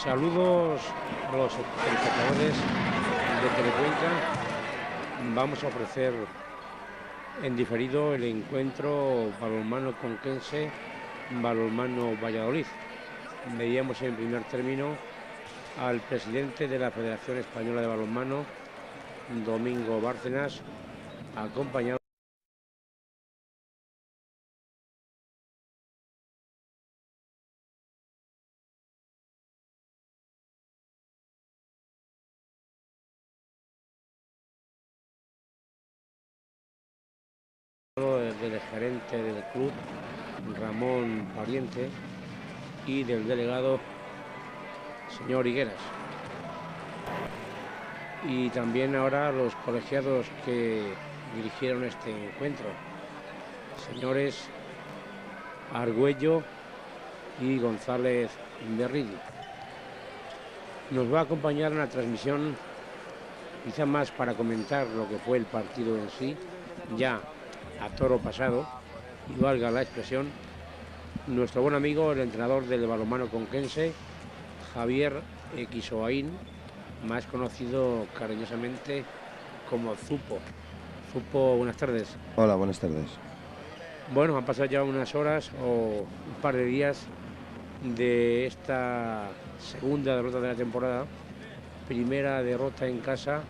Saludos a los espectadores de Telecuenca. Vamos a ofrecer en diferido el encuentro balonmano conquense, balonmano Valladolid. Veíamos en primer término al presidente de la Federación Española de Balonmano, Domingo Bárcenas, acompañado del gerente del club, Ramón Pariente, y del delegado, señor Higueras. Y también ahora los colegiados que dirigieron este encuentro, señores Argüello y González Berrilli. Nos va a acompañar en la transmisión, quizá más para comentar lo que fue el partido en sí, ya a toro pasado, y valga la expresión, nuestro buen amigo, el entrenador del balonmano conquense, Javier Equisoaín, más conocido cariñosamente como Zupo. Zupo, buenas tardes. Hola, buenas tardes. Bueno, han pasado ya unas horas o un par de días de esta segunda derrota de la temporada, primera derrota en casa,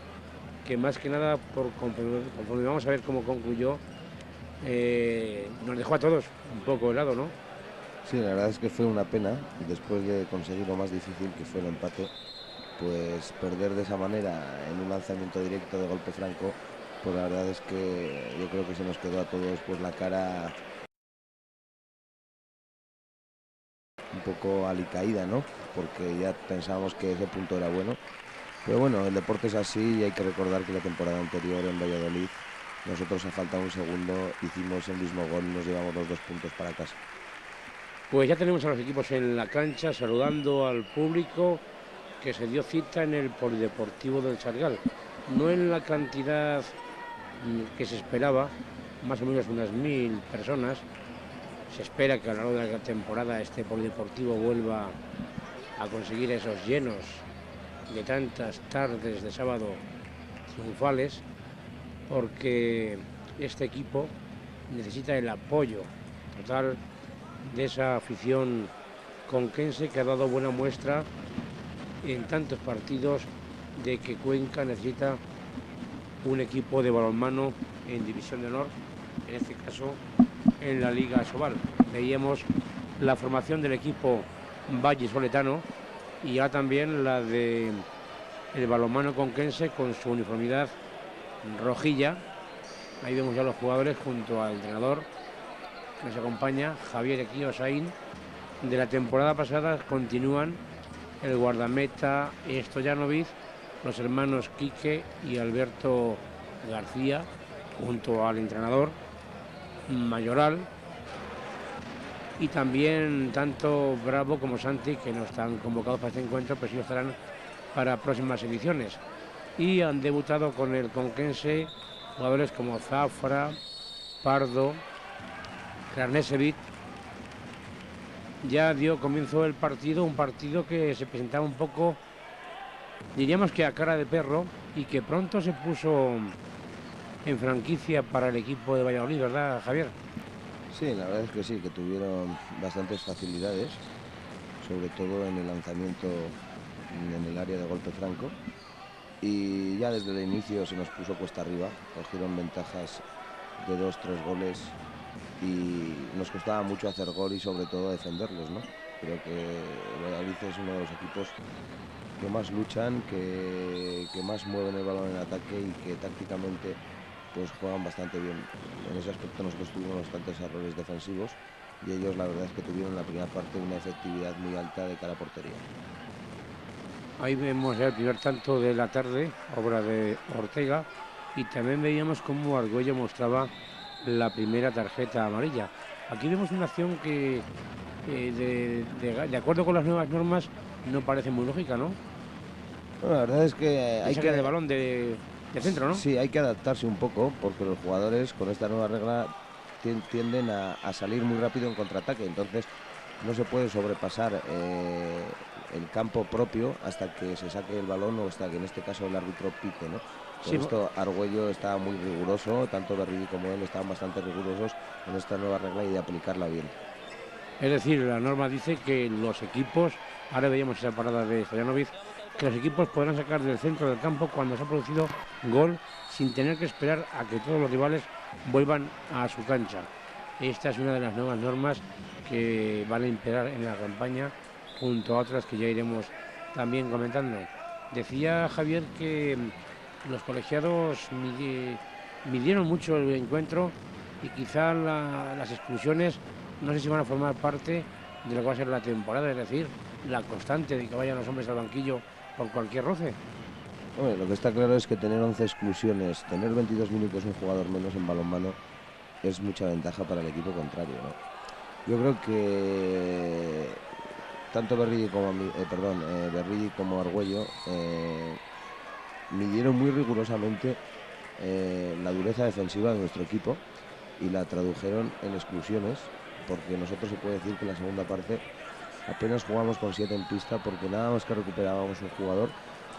que más que nada, conforme vamos a ver cómo concluyó, nos dejó a todos un poco helado, ¿no? Sí, la verdad es que fue una pena, después de conseguir lo más difícil, que fue el empate, pues perder de esa manera en un lanzamiento directo de golpe franco, pues la verdad es que yo creo que se nos quedó a todos pues la cara un poco alicaída, ¿no? Porque ya pensábamos que ese punto era bueno. Pero bueno, el deporte es así y hay que recordar que la temporada anterior en Valladolid nosotros a falta de un segundo hicimos el mismo gol y nos llevamos los 2 puntos para casa. Pues ya tenemos a los equipos en la cancha saludando al público que se dio cita en el Polideportivo del Sargal. No en la cantidad que se esperaba, más o menos unas 1000 personas. Se espera que a lo largo de la temporada este Polideportivo vuelva a conseguir esos llenos de tantas tardes de sábado triunfales, porque este equipo necesita el apoyo total de esa afición conquense que ha dado buena muestra en tantos partidos de que Cuenca necesita un equipo de balonmano en División de Honor, en este caso en la Liga Asobal. Veíamos la formación del equipo vallisoletano y ya también la de el balonmano conquense con su uniformidad rojilla. Ahí vemos ya los jugadores junto al entrenador que nos acompaña, Javier Equisoaín. De la temporada pasada continúan el guardameta Stojanovic, los hermanos Quique y Alberto García, junto al entrenador Mayoral, y también tanto Bravo como Santi, que no están convocados para este encuentro, pero sí lo estarán para próximas ediciones. Y han debutado con el conquense jugadores como Zafra, Pardo, Krasnesevic. Ya dio comienzo el partido, un partido que se presentaba un poco, diríamos que a cara de perro, y que pronto se puso en franquicia para el equipo de Valladolid, ¿verdad, Javier? Sí, la verdad es que sí, que tuvieron bastantes facilidades, sobre todo en el lanzamiento en el área de golpe franco. Y ya desde el inicio se nos puso cuesta arriba, cogieron ventajas de 2-3 goles y nos costaba mucho hacer gol y sobre todo defenderlos, ¿no? Creo que Valladolid es uno de los equipos que más luchan, que más mueven el balón en ataque y que tácticamente pues juegan bastante bien. En ese aspecto nosotros tuvimos bastantes errores defensivos y ellos la verdad es que tuvieron en la primera parte una efectividad muy alta de cara a portería. Ahí vemos el primer tanto de la tarde, obra de Ortega, y también veíamos cómo Argüello mostraba la primera tarjeta amarilla. Aquí vemos una acción que, de acuerdo con las nuevas normas, no parece muy lógica, ¿no? Bueno, la verdad es que hay Saque que... de balón de centro, ¿no? Sí, hay que adaptarse un poco porque los jugadores con esta nueva regla tienden a salir muy rápido en contraataque. Entonces, no se puede sobrepasar el campo propio hasta que se saque el balón o hasta que en este caso el árbitro pite, ¿no? Por Sí, esto Argüello está muy riguroso, tanto Berrilli como él estaban bastante rigurosos en esta nueva regla y de aplicarla bien. es decir, la norma dice que los equipos, ahora veíamos esa parada de Stojanovic, que los equipos podrán sacar del centro del campo cuando se ha producido gol sin tener que esperar a que todos los rivales vuelvan a su cancha. Esta es una de las nuevas normas que van a imperar en la campaña, junto a otras que ya iremos también comentando. Decía Javier que los colegiados midieron mucho el encuentro y quizá las exclusiones no sé si van a formar parte de lo que va a ser la temporada, es decir, la constante de que vayan los hombres al banquillo por cualquier roce. Bueno, lo que está claro es que tener 11 exclusiones, tener 22 minutos un jugador menos en balonmano es mucha ventaja para el equipo contrario, ¿no? Yo creo que tanto Berrilli como Argüello midieron muy rigurosamente la dureza defensiva de nuestro equipo y la tradujeron en exclusiones, porque nosotros se puede decir que en la segunda parte apenas jugamos con 7 en pista, porque nada más que recuperábamos un jugador,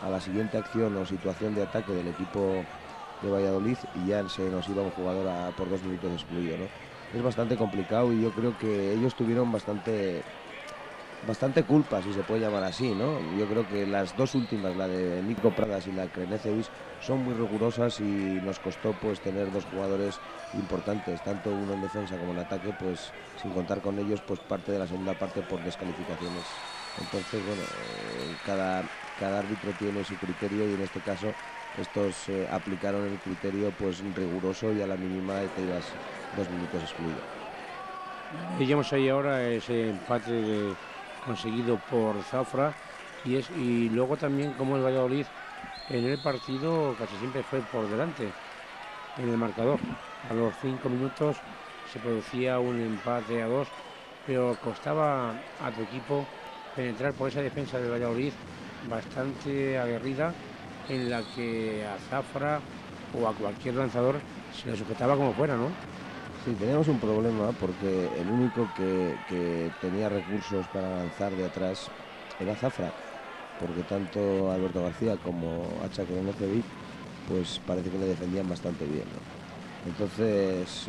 a la siguiente acción o situación de ataque del equipo de Valladolid y ya se nos iba un jugador por 2 minutos excluido, ¿no? Es bastante complicado y yo creo que ellos tuvieron bastante culpa, si se puede llamar así, ¿no? Yo creo que las dos últimas, la de Nico Pradas y la de Krenecevic, son muy rigurosas y nos costó pues tener dos jugadores importantes, tanto uno en defensa como en ataque, pues sin contar con ellos, pues parte de la segunda parte por descalificaciones. Entonces, bueno, cada árbitro tiene su criterio y en este caso estos aplicaron el criterio pues riguroso y a la mínima te ibas 2 minutos excluido. Veíamos ahí ahora ese empate conseguido por Zafra y luego también como el Valladolid en el partido casi siempre fue por delante en el marcador. A los 5 minutos se producía un empate a 2, pero costaba a tu equipo penetrar por esa defensa del Valladolid bastante aguerrida en la que a Zafra o a cualquier lanzador se le sujetaba como fuera, ¿no? Sí, teníamos un problema porque el único que tenía recursos para lanzar de atrás era Zafra, porque tanto Alberto García como Hacha Krenecevic pues parece que le defendían bastante bien, ¿no? Entonces,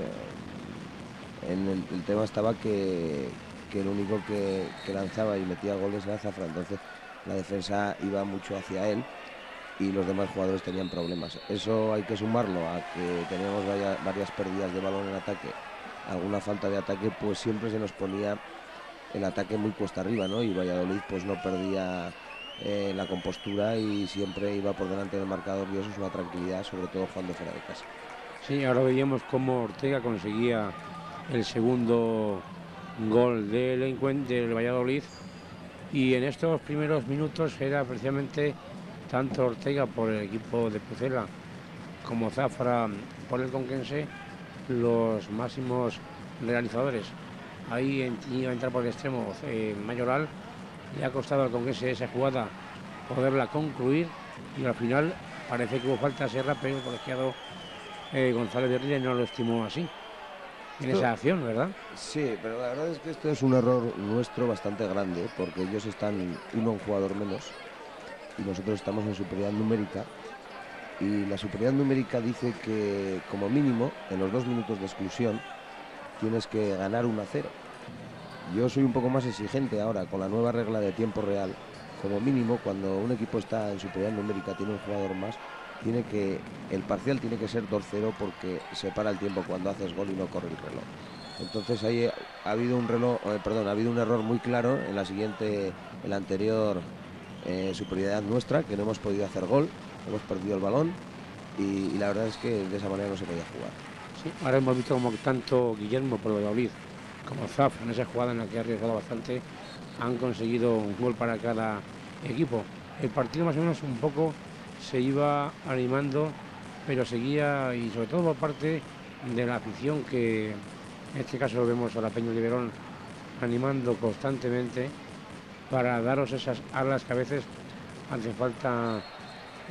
el tema estaba que el único que lanzaba y metía goles era Zafra, entonces la defensa iba mucho hacia él y los demás jugadores tenían problemas. Eso hay que sumarlo a que teníamos varias pérdidas de balón en ataque, alguna falta de ataque, pues siempre se nos ponía el ataque muy cuesta arriba, ¿no? Y Valladolid pues no perdía la compostura y siempre iba por delante del marcador y eso es una tranquilidad, sobre todo jugando fuera de casa. Sí, ahora veíamos cómo Ortega conseguía el segundo gol del Valladolid y en estos primeros minutos era precisamente tanto Ortega por el equipo de Pucela como Zafra por el Conquense los máximos realizadores. Ahí iba a entrar por el extremo Mayoral, le ha costado al Conquense esa jugada poderla concluir y al final parece que hubo falta a Serra, pero el colegiado González Berrile no lo estimó así en esa acción, ¿verdad? Sí, pero la verdad es que esto es un error nuestro bastante grande, porque ellos están un jugador menos y nosotros estamos en superioridad numérica. Y la superioridad numérica dice que como mínimo en los 2 minutos de exclusión tienes que ganar 1-0. Yo soy un poco más exigente ahora con la nueva regla de tiempo real. Como mínimo, cuando un equipo está en superioridad numérica, tiene un jugador más, el parcial tiene que ser 2-0 porque se para el tiempo cuando haces gol y no corre el reloj. Entonces ahí ha habido ha habido un error muy claro en la anterior superioridad nuestra, que no hemos podido hacer gol, hemos perdido el balón y la verdad es que de esa manera no se podía jugar. Sí, ahora hemos visto como tanto Guillermo por Valladolid como Zaf en esa jugada en la que ha arriesgado bastante han conseguido un gol para cada equipo. El partido más o menos un poco se iba animando, pero seguía y sobre todo por parte de la afición que en este caso vemos a la Peña de Verón animando constantemente para daros esas alas que a veces hace falta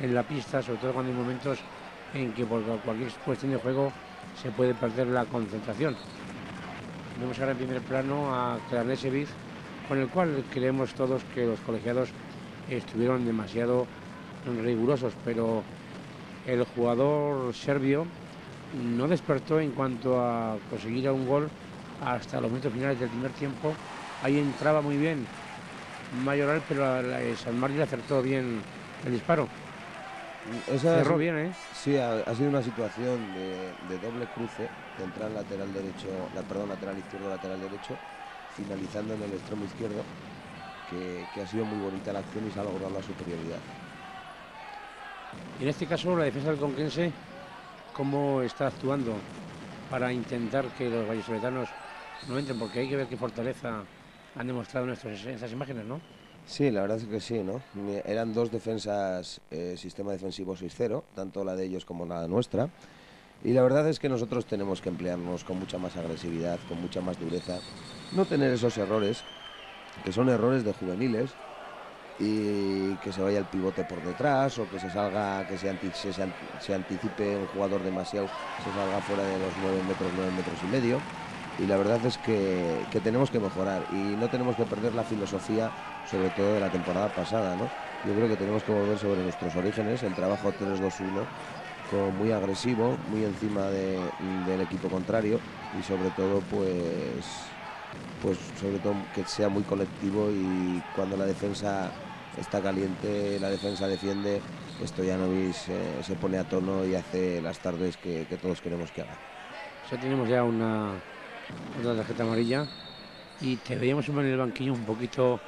en la pista, sobre todo cuando hay momentos en que por cualquier cuestión de juego se puede perder la concentración. Vemos ahora en primer plano a Krenecevic con el cual creemos todos que los colegiados estuvieron demasiado rigurosos, pero el jugador serbio no despertó en cuanto a conseguir un gol hasta los minutos finales del primer tiempo. Ahí entraba muy bien Mayoral, pero San Martín acertó bien el disparo. Cerró bien, ¿eh? Sí, ha sido una situación de doble cruce, de entrar lateral derecho, lateral izquierdo, lateral derecho, finalizando en el extremo izquierdo, que ha sido muy bonita la acción y se ha logrado la superioridad. Y en este caso la defensa del Conquense, ¿cómo está actuando para intentar que los vallisoletanos no entren? Porque hay que ver qué fortaleza han demostrado en estas imágenes, ¿no? Sí, la verdad es que sí, ¿no? Eran dos defensas, sistema defensivo 6-0, tanto la de ellos como la nuestra. Y la verdad es que nosotros tenemos que emplearnos con mucha más agresividad, con mucha más dureza. No tener esos errores, que son errores de juveniles, y que se vaya el pivote por detrás o que se salga, que se anticipe un jugador demasiado, se salga fuera de los 9 metros y medio. Y la verdad es que tenemos que mejorar y no tenemos que perder la filosofía, sobre todo de la temporada pasada, ¿no? Yo creo que tenemos que volver sobre nuestros orígenes, el trabajo 3-2-1, muy agresivo, muy encima del equipo contrario y sobre todo sobre todo que sea muy colectivo, y cuando la defensa está caliente, la defensa defiende, Stojanovic se pone a tono y hace las tardes que todos queremos que haga. Ya tenemos ya una tarjeta amarilla y te veíamos en el banquillo un poquito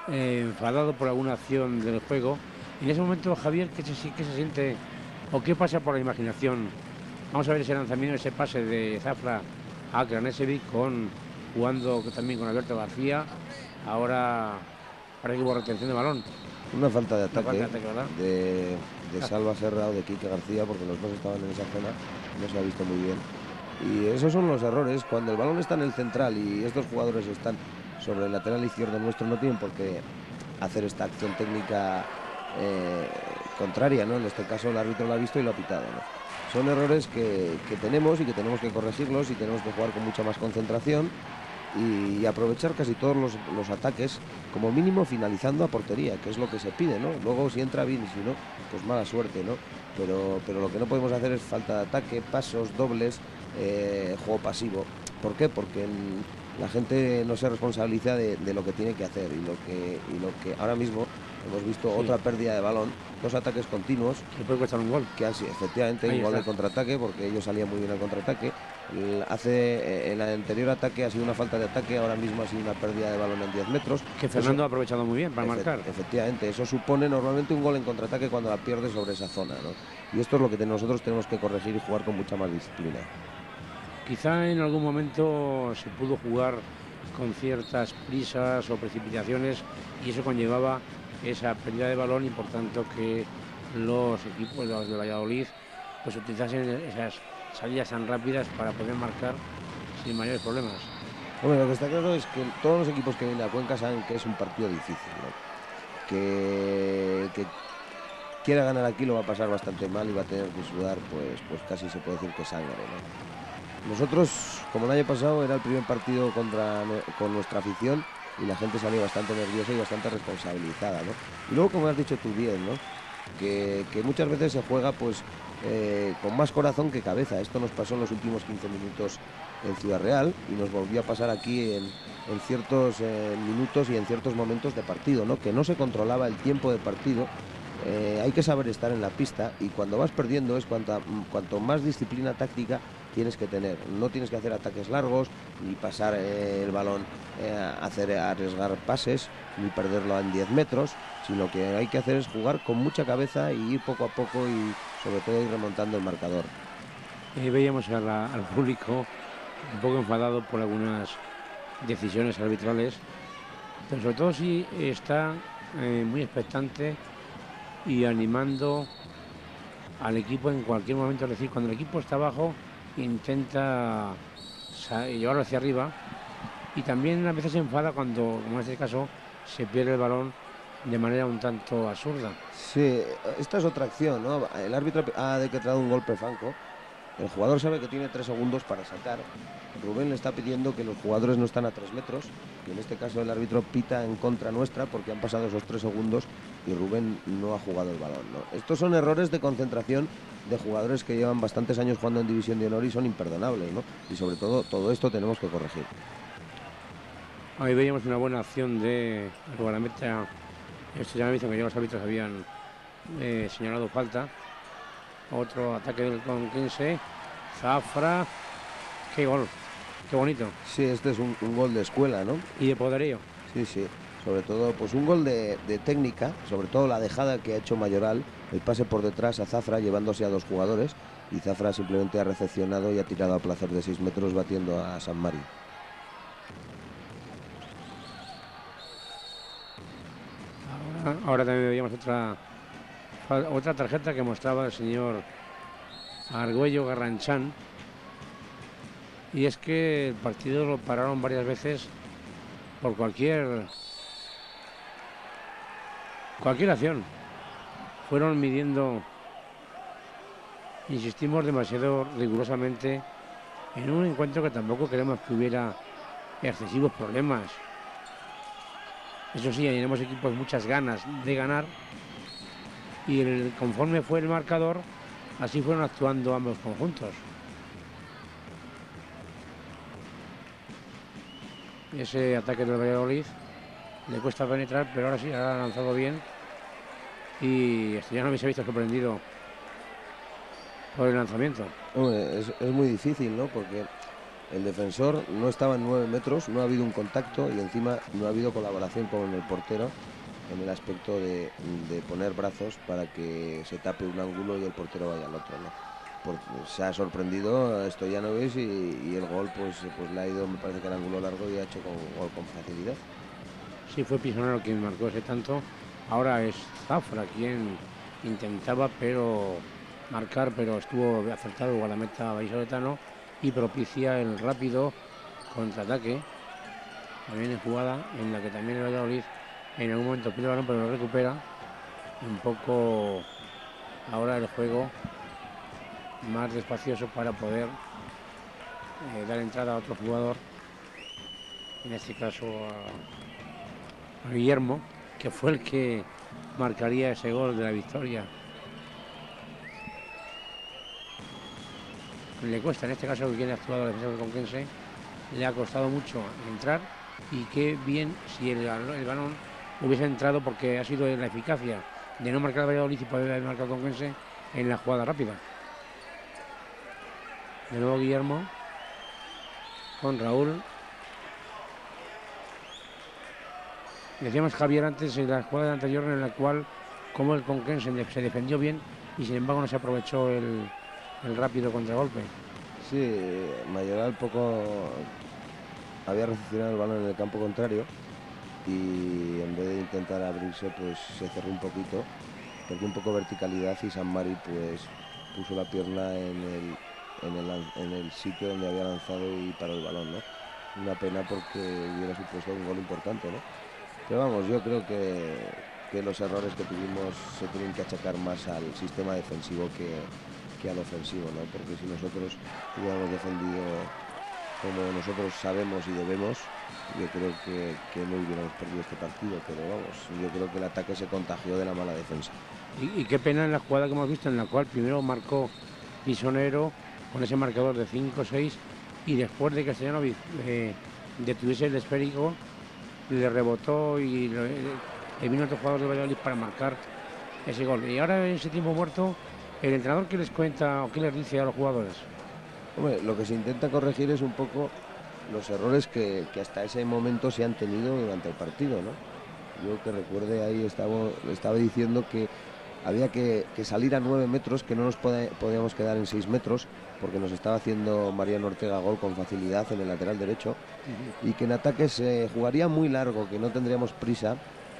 enfadado por alguna acción del juego. Y en ese momento, Javier, ¿qué se siente o qué pasa por la imaginación? Vamos a ver ese lanzamiento, ese pase de Zafra a Kranesevic jugando también con Alberto García. Ahora parece que hubo retención de balón. Una falta de ataque, ¿Verdad? de Salva Serra o de Quique García, porque los dos estaban en esa zona, no se ha visto muy bien. Y esos son los errores, cuando el balón está en el central y estos jugadores están sobre el lateral izquierdo nuestro, no tienen por qué hacer esta acción técnica contraria, ¿no? En este caso el árbitro lo ha visto y lo ha pitado, ¿no? Son errores que tenemos y que tenemos que corregirlos, y tenemos que jugar con mucha más concentración y aprovechar casi todos los ataques, como mínimo finalizando a portería, que es lo que se pide, ¿no? Luego si entra bien y si no, pues mala suerte, ¿no? Pero lo que no podemos hacer es falta de ataque, pasos dobles, juego pasivo. ¿Por qué? Porque la gente no se responsabiliza de lo que tiene que hacer, y lo que ahora mismo hemos visto, sí, otra pérdida de balón, dos ataques continuos. Que puede costar un gol. Que así, efectivamente, un gol de contraataque, porque ellos salían muy bien al contraataque. En el anterior ataque ha sido una falta de ataque, ahora mismo ha sido una pérdida de balón en 10 metros. Que Fernando ha aprovechado muy bien para marcar. Efectivamente, eso supone normalmente un gol en contraataque cuando la pierde sobre esa zona, ¿no? Y esto es lo que nosotros tenemos que corregir y jugar con mucha más disciplina. Quizá en algún momento se pudo jugar con ciertas prisas o precipitaciones y eso conllevaba esa pérdida de balón, y por tanto que los equipos, los de Valladolid, pues utilizasen esas salidas tan rápidas para poder marcar sin mayores problemas. Bueno, lo que está claro es que todos los equipos que vienen a Cuenca saben que es un partido difícil, ¿no? Que quiera ganar aquí lo va a pasar bastante mal y va a tener que sudar, pues casi se puede decir que sangre, ¿no? Nosotros, como el año pasado, era el primer partido con nuestra afición y la gente salió bastante nerviosa y bastante responsabilizada, ¿no? Y luego, como has dicho tú bien, ¿no? Que muchas veces se juega pues con más corazón que cabeza. Esto nos pasó en los últimos 15 minutos en Ciudad Real y nos volvió a pasar aquí en ciertos minutos y en ciertos momentos de partido, ¿no? Que no se controlaba el tiempo de partido. Hay que saber estar en la pista, y cuando vas perdiendo es cuanto más disciplina táctica tienes que tener. No tienes que hacer ataques largos, ni pasar el balón, arriesgar pases, ni perderlo en 10 metros, sino que hay que hacer es jugar con mucha cabeza y ir poco a poco, y sobre todo ir remontando el marcador. Veíamos al público un poco enfadado por algunas decisiones arbitrales, pero sobre todo sí está muy expectante y animando al equipo en cualquier momento. Es decir, cuando el equipo está abajo, intenta llevarlo hacia arriba, y también a veces se enfada cuando, como en este caso, se pierde el balón de manera un tanto absurda. Sí, esta es otra acción, ¿no? El árbitro ha decretado un golpe franco El jugador sabe que tiene 3 segundos para sacar. Rubén le está pidiendo que los jugadores no están a 3 metros, y en este caso el árbitro pita en contra nuestra porque han pasado esos 3 segundos y Rubén no ha jugado el balón, ¿no? Estos son errores de concentración de jugadores que llevan bastantes años jugando en División de Honor y son imperdonables, ¿no? Y sobre todo esto tenemos que corregir. Ahí veíamos una buena acción de Guardameta. Este ya me dicen que ya los árbitros habían señalado falta. Otro ataque del Conquense. Zafra. Qué gol. Qué bonito. Sí, este es un gol de escuela, ¿no? Y de poderío. Sí, sí. Sobre todo, pues un gol de técnica, sobre todo la dejada que ha hecho Mayoral, el pase por detrás a Zafra llevándose a 2 jugadores, y Zafra simplemente ha recepcionado y ha tirado a placer de 6 metros batiendo a San Mari. Ahora también veíamos otra tarjeta que mostraba el señor Argüello Garranchán, y es que el partido lo pararon varias veces por cualquier acción. Fueron midiendo, insistimos, demasiado rigurosamente en un encuentro que tampoco queremos que hubiera excesivos problemas. Eso sí, tenemos equipos muchas ganas de ganar, y conforme fue el marcador, así fueron actuando ambos conjuntos. Ese ataque del Valladolid le cuesta penetrar, pero ahora sí, ha lanzado bien, y ya no me se ha visto sorprendido por el lanzamiento. Es muy difícil, ¿no? Porque el defensor no estaba en 9 metros, no ha habido un contacto y encima no ha habido colaboración con el portero en el aspecto de poner brazos para que se tape un ángulo y el portero vaya al otro, ¿no? Se ha sorprendido Stojanovic y el gol pues le ha ido, me parece que al ángulo largo, y ha hecho gol con facilidad. Sí, fue Pisonero quien marcó ese tanto. Ahora es Zafra quien intentaba marcar, pero estuvo acertado el guardameta vallisoletano y propicia el rápido contraataque. También en jugada en la que también el Valladolid en algún momento pierde el balón, pero lo recupera. Un poco ahora el juego más despacioso para poder dar entrada a otro jugador, en este caso a Guillermo, que fue el que marcaría ese gol de la victoria. Le cuesta, en este caso, que quien ha actuado la defensa del Conquense, le ha costado mucho entrar, y qué bien si el balón hubiese entrado, porque ha sido la eficacia de no marcar el Valladolid y poder haber marcado el Conquense en la jugada rápida. De nuevo Guillermo con Raúl. Decíamos, Javier, antes en la jugada anterior, en la cual como el Conquense se defendió bien y sin embargo no se aprovechó el rápido contragolpe. Sí, Mayoral poco había recepcionado el balón en el campo contrario y en vez de intentar abrirse, pues se cerró un poquito, perdió un poco verticalidad, y San Mari pues puso la pierna en el sitio donde había lanzado y paró el balón, ¿no? Una pena porque hubiera supuesto un gol importante, ¿no? Pero vamos, yo creo que los errores que tuvimos se tienen que achacar más al sistema defensivo que al ofensivo, ¿no? Porque si nosotros hubiéramos defendido como nosotros sabemos y debemos, yo creo que no hubiéramos perdido este partido. Pero vamos, yo creo que el ataque se contagió de la mala defensa. Y qué pena en la jugada que hemos visto, en la cual primero marcó Pisonero con ese marcador de 5-6, y después de que Castellanovic detuviese el esférico, le rebotó y le vino otro jugador de Valladolid para marcar ese gol. Y ahora, en ese tiempo muerto, ¿el entrenador qué les cuenta o qué les dice a los jugadores? Hombre, lo que se intenta corregir es un poco los errores que hasta ese momento se han tenido durante el partido, ¿no? Yo que recuerde, ahí estaba diciendo que había que salir a 9 metros, que no nos podíamos quedar en 6 metros, porque nos estaba haciendo Mariano Ortega gol con facilidad en el lateral derecho, y que en ataque se jugaría muy largo, que no tendríamos prisa,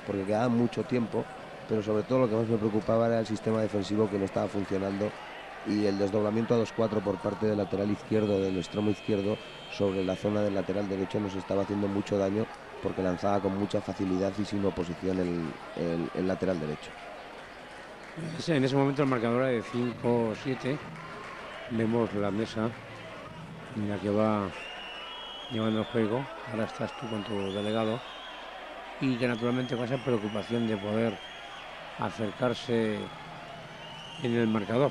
porque quedaba mucho tiempo, pero sobre todo lo que más me preocupaba era el sistema defensivo, que no estaba funcionando, y el desdoblamiento a 2-4 por parte del lateral izquierdo, del extremo izquierdo, sobre la zona del lateral derecho, nos estaba haciendo mucho daño, porque lanzaba con mucha facilidad y sin oposición el lateral derecho. En ese momento el marcador era de 5-7, vemos la mesa en la que va llevando el juego. Ahora estás tú con tu delegado y que naturalmente con esa preocupación de poder acercarse en el marcador.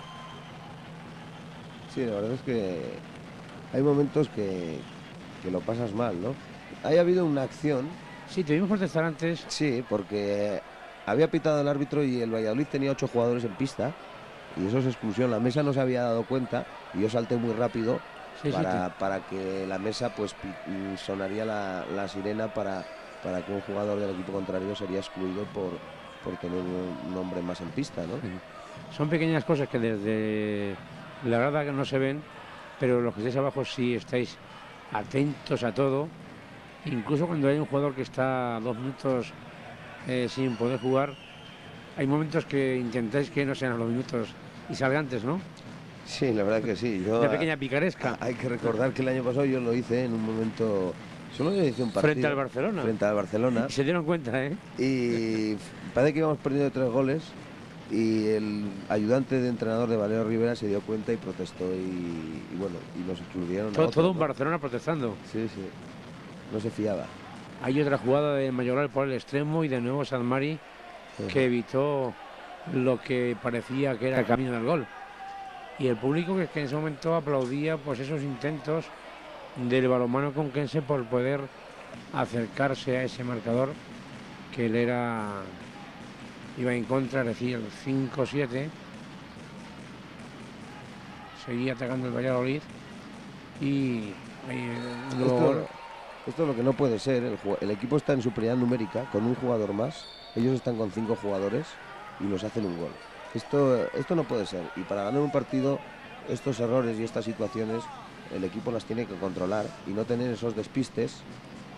Sí, la verdad es que hay momentos que lo pasas mal, ¿no? Ha habido una acción, Sí, te vimos protestar antes. sí, porque había pitado el árbitro y el Valladolid tenía 8 jugadores en pista y eso es exclusión. La mesa no se había dado cuenta y yo salté muy rápido Sí, sí, para que la mesa pues sonaría la sirena para que un jugador del equipo contrario sería excluido por tener un hombre más en pista, ¿no? son pequeñas cosas que desde la grada que no se ven, pero los que estáis abajo sí estáis atentos a todo. Incluso cuando hay un jugador que está 2 minutos sin poder jugar, hay momentos que intentáis que no sean los minutos y salga antes, ¿no? Sí, la verdad que sí. Una pequeña picaresca Hay que recordar que el año pasado yo lo hice en un momento, solo yo hice un frente partido al Barcelona. frente al Barcelona Y se dieron cuenta, ¿eh? y parece que íbamos perdiendo 3 goles y el ayudante de entrenador de Valero Rivera se dio cuenta y protestó y bueno, y nos excluyeron a Todo, otros, todo un ¿no? Barcelona protestando. Sí, sí, no se fiaba. Hay otra jugada de Mayoral por el extremo y de nuevo Sanmari que evitó lo que parecía que era el camino del gol. Y el público que en ese momento aplaudía pues esos intentos del balonmano conquense por poder acercarse a ese marcador que él iba en contra, es decir, el 5-7. Seguía atacando el Valladolid y un nuevo gol. Esto es lo que no puede ser. El equipo está en superioridad numérica con un jugador más. Ellos están con 5 jugadores y nos hacen un gol. Esto no puede ser. Y para ganar un partido, estos errores y estas situaciones, el equipo las tiene que controlar y no tener esos despistes.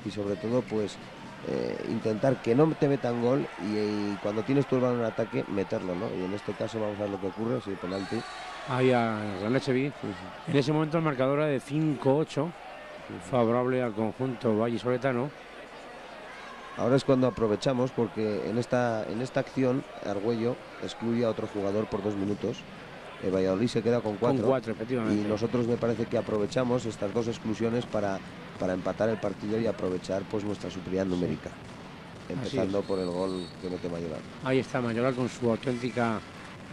Y sobre todo, pues, intentar que no te metan gol y cuando tienes tu balón en ataque, meterlo, ¿no? Y en este caso vamos a ver lo que ocurre, si penalti. Ahí a Ranlechevi. En ese momento el marcador era de 5-8, favorable al conjunto vallisoletano. Ahora es cuando aprovechamos porque en esta acción Argüello excluye a otro jugador por 2 minutos. El Valladolid se queda con 4. Con 4, efectivamente. Y nosotros me parece que aprovechamos estas 2 exclusiones para empatar el partido y aprovechar pues nuestra superioridad numérica. Empezando por el gol que mete Mayoral. Ahí está Mayoral con su auténtica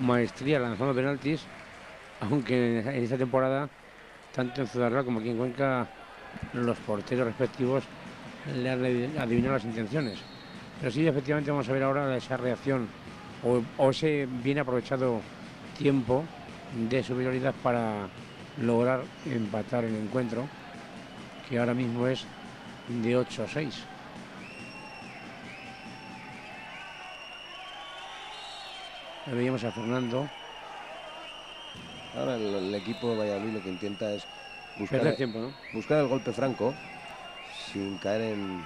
maestría lanzando penaltis, aunque en esta temporada, tanto en Ciudad Real como aquí en Cuenca, los porteros respectivos le han adivinado las intenciones. Pero sí, efectivamente, vamos a ver ahora esa reacción o ese bien aprovechado tiempo de superioridad para lograr empatar el encuentro, que ahora mismo es de 8-6. Veíamos a Fernando. Ahora el equipo de Valladolid lo que intenta es buscar, Tiempo, ¿no? buscar el golpe franco sin caer en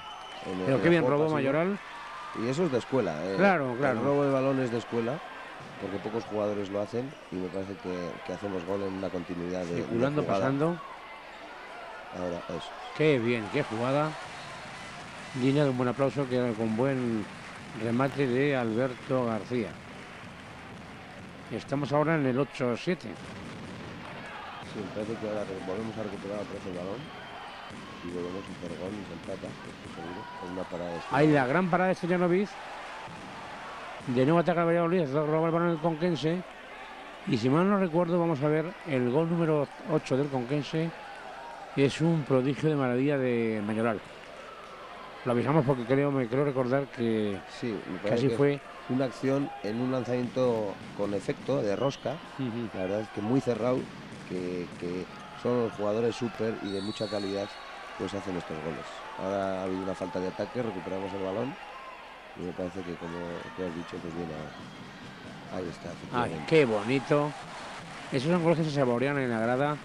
Pero qué bien robó Mayoral. Y eso es de escuela. Claro. El robo de balón es de escuela, porque pocos jugadores lo hacen y me parece que hacemos gol en una continuidad de Circulando, jugada. pasando. Ahora eso. Qué bien, qué jugada. Digna de un buen aplauso, que con buen remate de Alberto García. Estamos ahora en el 8-7. Sí, me parece que ahora volvemos a recuperar otra vez el balón y volvemos a hacer gol y se empata, estoy seguro, con una parada de Hay la gran parada de Stojanovic. De nuevo ataca el Valladolid, roba el balón el Conquense. Y si mal no recuerdo, vamos a ver el gol número 8 del Conquense. Es un prodigio de maravilla de Mayoral. Lo avisamos porque me creo recordar que sí, así fue. Una acción en un lanzamiento con efecto de rosca. La verdad es que muy cerrado, que son los jugadores súper y de mucha calidad, pues hacen estos goles. Ahora ha habido una falta de ataque, recuperamos el balón y me parece que, como tú has dicho, pues viene ahí está. Ay, qué bonito. Esos son goles que se saborean en la grada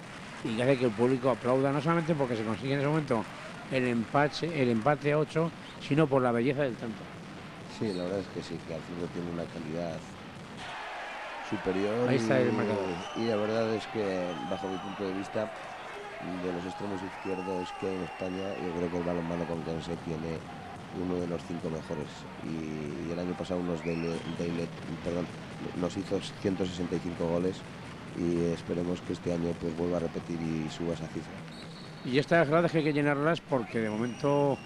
y que hace que el público aplauda, no solamente porque se consigue en ese momento el empate a 8, sino por la belleza del tanto. Sí, la verdad es que sí, que al fútbol tiene una calidad superior. Ahí está el marcador. Y la verdad es que, bajo mi punto de vista, de los extremos izquierdos que hay en España, yo creo que el balonmano conquense tiene uno de los 5 mejores. Y el año pasado nos hizo 165 goles y esperemos que este año pues vuelva a repetir y suba esa cifra. Y estas gradas hay que llenarlas porque de momento,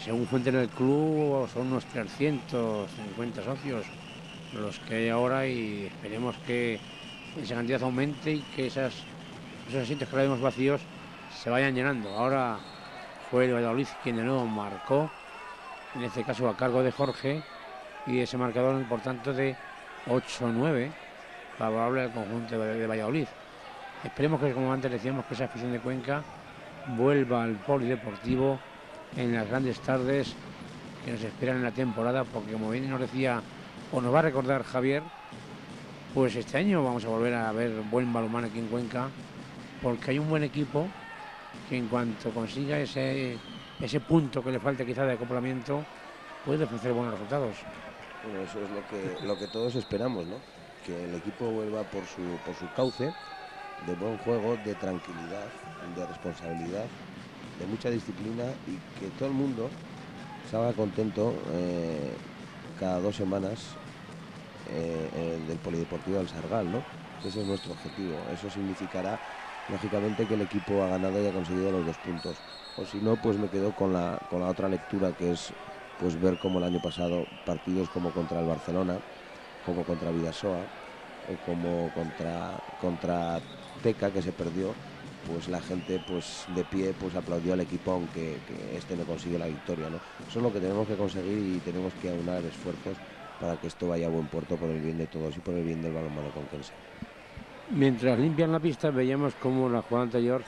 según fuente del club, son unos 350 socios los que hay ahora y esperemos que esa cantidad aumente y que esos asientos que ahora vemos vacíos se vayan llenando. Ahora fue el Valladolid quien de nuevo marcó, en este caso a cargo de Jorge, y ese marcador, por tanto, de 8-9 favorable al conjunto de Valladolid. Esperemos que, como antes decíamos, que esa afición de Cuenca vuelva al polideportivo en las grandes tardes que nos esperan en la temporada, porque como bien nos decía o nos va a recordar Javier, pues este año vamos a volver a ver buen balonmano aquí en Cuenca, porque hay un buen equipo que en cuanto consiga ese punto que le falta quizá de acoplamiento, puede ofrecer buenos resultados. Bueno, eso es lo que todos esperamos, ¿no? Que el equipo vuelva por su cauce, de buen juego, de tranquilidad, de responsabilidad, de mucha disciplina, y que todo el mundo salga contento cada 2 semanas del Polideportivo del Sargal, ¿no? Ese es nuestro objetivo. Eso significará, lógicamente, que el equipo ha ganado y ha conseguido los 2 puntos. O si no, pues me quedo con la otra lectura, que es pues ver como el año pasado partidos como contra el Barcelona, como contra Vidasoa o como contra Teca, que se perdió, pues la gente pues de pie pues aplaudió al equipo, aunque que este no consigue la victoria, ¿no? Eso es lo que tenemos que conseguir y tenemos que aunar esfuerzos para que esto vaya a buen puerto por el bien de todos y por el bien del balonmano conquense. Mientras limpian la pista, veíamos como la jugada anterior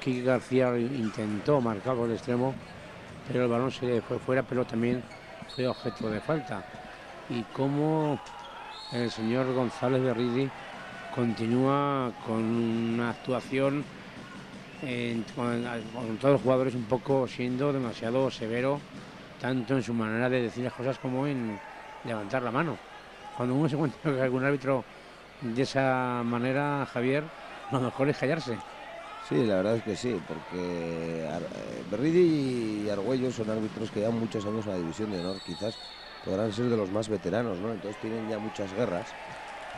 Quique García intentó marcar por el extremo, pero el balón se fue fuera, pero también fue objeto de falta. Y como el señor González Berridi continúa con una actuación con todos los jugadores un poco siendo demasiado severo, tanto en su manera de decir las cosas como en levantar la mano. Cuando uno se encuentra con algún árbitro de esa manera, Javier, lo mejor es callarse. Sí, la verdad es que sí, porque Berridi y Argüello son árbitros que llevan muchos años en la división de honor, quizás podrán ser de los más veteranos, ¿no? Entonces tienen ya muchas guerras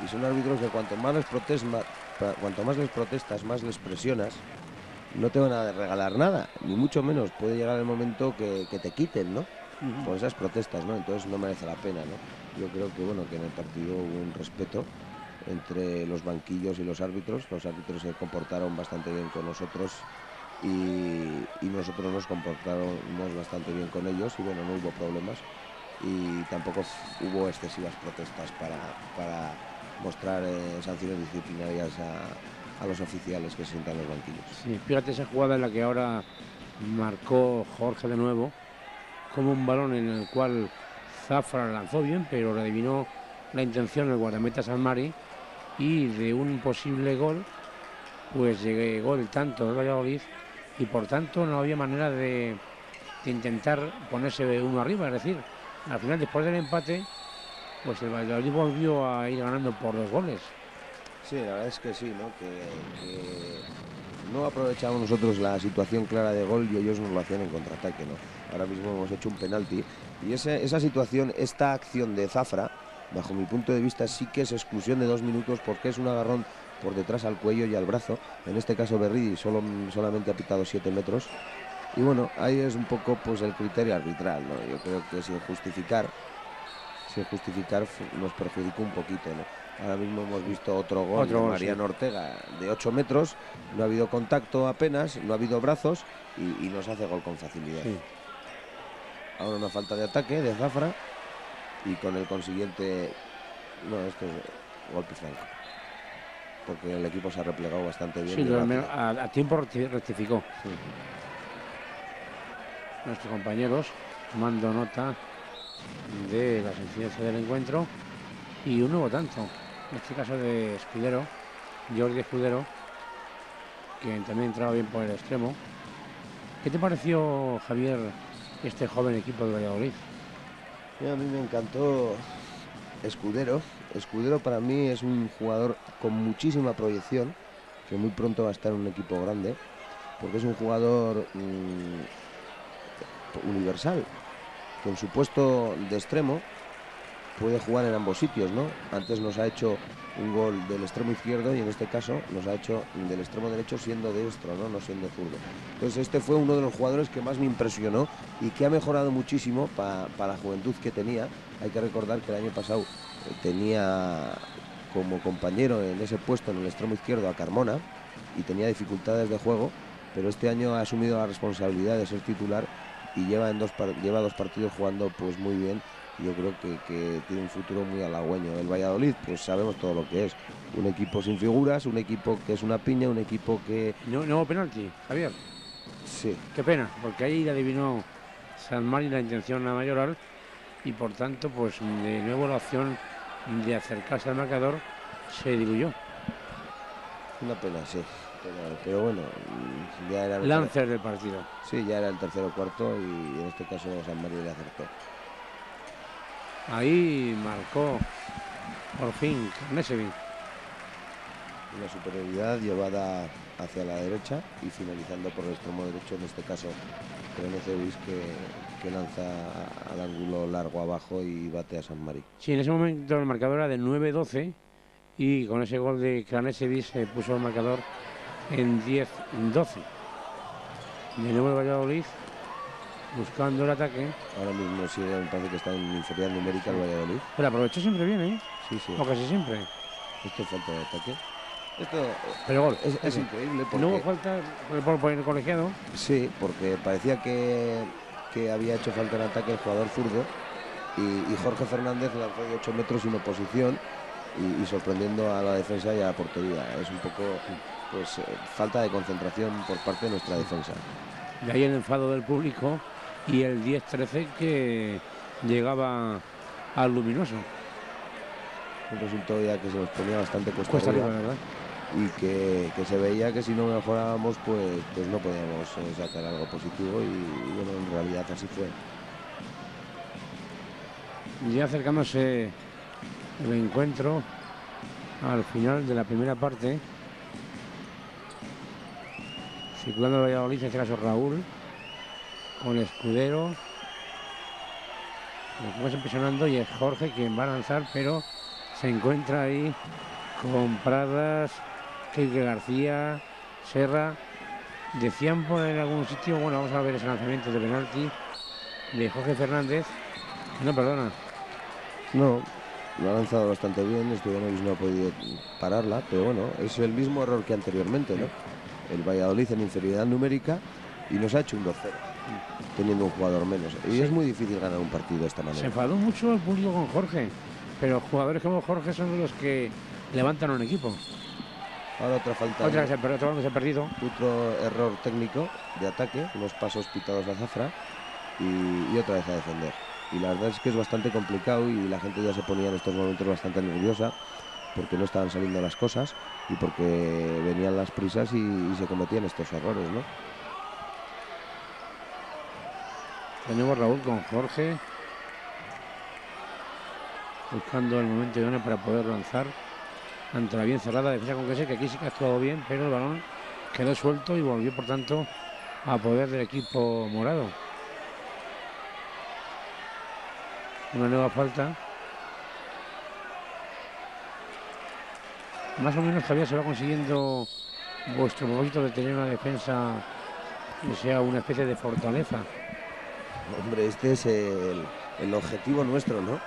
y son árbitros que cuanto más les protestas, más les presionas, no te van a regalar nada, ni mucho menos. Puede llegar el momento que te quiten, ¿no? Por esas protestas, ¿no? Entonces no merece la pena, ¿no? Yo creo que, bueno, que en el partido hubo un respeto entre los banquillos y los árbitros. Los árbitros se comportaron bastante bien con nosotros y nosotros nos comportamos bastante bien con ellos, y bueno, no hubo problemas y tampoco hubo excesivas protestas para mostrar sanciones disciplinarias a los oficiales que se sientan en los banquillos. Sí, fíjate esa jugada en la que ahora marcó Jorge de nuevo, como un balón en el cual Zafra lanzó bien, pero le adivinó la intención del guardameta Sanmari, y de un posible gol pues llegó el tanto del Valladolid, y por tanto no había manera de intentar ponerse uno arriba. Es decir, al final, después del empate, pues el Valladolid volvió a ir ganando por 2 goles. Sí, la verdad es que sí, ¿no? Que no aprovechamos nosotros la situación clara de gol y ellos nos lo hacían en contraataque, ¿no? Ahora mismo hemos hecho un penalti y esa situación, esta acción de Zafra, bajo mi punto de vista, sí que es exclusión de 2 minutos, porque es un agarrón por detrás al cuello y al brazo. En este caso Berridi solamente ha pitado 7 metros. Y bueno, ahí es un poco pues el criterio arbitral, ¿no? Yo creo que sin justificar nos perjudicó un poquito, ¿no? Ahora mismo hemos visto otro gol de Mariano Ortega de 8 metros, no ha habido contacto apenas, no ha habido brazos y nos hace gol con facilidad. Sí. Ahora una falta de ataque de Zafra y con el consiguiente... No, esto es golpe franco, porque el equipo se ha replegado bastante bien. Sí, a tiempo rectificó. Sí. Nuestros compañeros tomando nota de la sencillez del encuentro y un nuevo tanto, en este caso de Escudero, Jordi Escudero, que también entraba bien por el extremo. ¿Qué te pareció, Javier, este joven equipo de Valladolid? A mí me encantó Escudero. Escudero para mí es un jugador con muchísima proyección, que muy pronto va a estar en un equipo grande, porque es un jugador universal, que en su puesto de extremo puede jugar en ambos sitios, ¿no? Antes nos ha hecho un gol del extremo izquierdo y en este caso nos ha hecho del extremo derecho siendo diestro, no siendo zurdo. Entonces este fue uno de los jugadores que más me impresionó y que ha mejorado muchísimo para la juventud que tenía. Hay que recordar que el año pasado tenía como compañero en ese puesto en el extremo izquierdo a Carmona y tenía dificultades de juego, pero este año ha asumido la responsabilidad de ser titular y lleva dos partidos jugando pues muy bien. Yo creo que tiene un futuro muy halagüeño. El Valladolid, pues sabemos todo lo que es. Un equipo sin figuras, un equipo que es una piña, un equipo que... No, no hubo penalti, Javier. Sí. Qué pena, porque ahí adivinó San Mari la intención a Mayoral y por tanto, pues de nuevo la opción de acercarse al marcador se diluyó. Una pena, sí. Pero bueno, ya era... Lancer del partido. Sí, ya era el tercero o cuarto y en este caso San Mari le acertó. Ahí marcó por fin Carnesevich. Una superioridad llevada hacia la derecha y finalizando por el extremo derecho, en este caso Carnesevich, que lanza al ángulo largo abajo y bate a San Mari. Sí, en ese momento el marcador era de 9-12 y con ese gol de Carnesevich se puso el marcador en 10-12. De nuevo el Valladolid buscando el ataque. Ahora mismo sí, me parece que está en inferioridad numérica el Valladolid. Pero aprovechó siempre bien, ¿eh? Sí, sí. O casi siempre. Esto es falta de ataque. Esto pero gol. Es increíble porque... ¿No hubo falta por el colegiado? Sí, porque parecía que había hecho falta en ataque el jugador zurdo y Jorge Fernández lanzó de 8 metros sin oposición y sorprendiendo a la defensa y a la portería. Es un poco pues falta de concentración por parte de nuestra defensa. De ahí el enfado del público y el 10-13 que llegaba al Luminoso. Un resultado ya que se nos ponía bastante cuesta arriba, ¿verdad? Y que se veía que si no mejorábamos pues no podíamos sacar algo positivo y bueno, en realidad así fue. Ya acercándose el encuentro al final de la primera parte, circulando el Valladolid, en este caso Raúl con Escudero, lo que va impresionando, y es Jorge quien va a lanzar, pero se encuentra ahí con Pradas, Keike García, Serra. Decían por en algún sitio, bueno, vamos a ver ese lanzamiento de penalti de Jorge Fernández. No, perdona. No, lo ha lanzado bastante bien, Estudianovic no ha podido pararla, pero bueno, es el mismo error que anteriormente, ¿no? El Valladolid en inferioridad numérica y nos ha hecho un 2-0, teniendo un jugador menos. Y es muy difícil ganar un partido de esta manera. Se enfadó mucho el público con Jorge, pero jugadores como Jorge son los que levantan un equipo. Ahora otra falta. Otra que se ha perdido. Otro error técnico de ataque, unos pasos pitados a Zafra y otra vez a defender. Y la verdad es que es bastante complicado y la gente ya se ponía en estos momentos bastante nerviosa porque no estaban saliendo las cosas y porque venían las prisas y se cometían estos errores, ¿no? Tenemos Raúl con Jorge buscando el momento idóneo para poder lanzar ante la bien cerrada defensa con que aquí sí que ha actuado bien, pero el balón quedó suelto y volvió por tanto a poder del equipo morado. Una nueva falta. Más o menos todavía se va consiguiendo vuestro propósito de tener una defensa que sea una especie de fortaleza. Hombre, este es el objetivo nuestro, ¿no?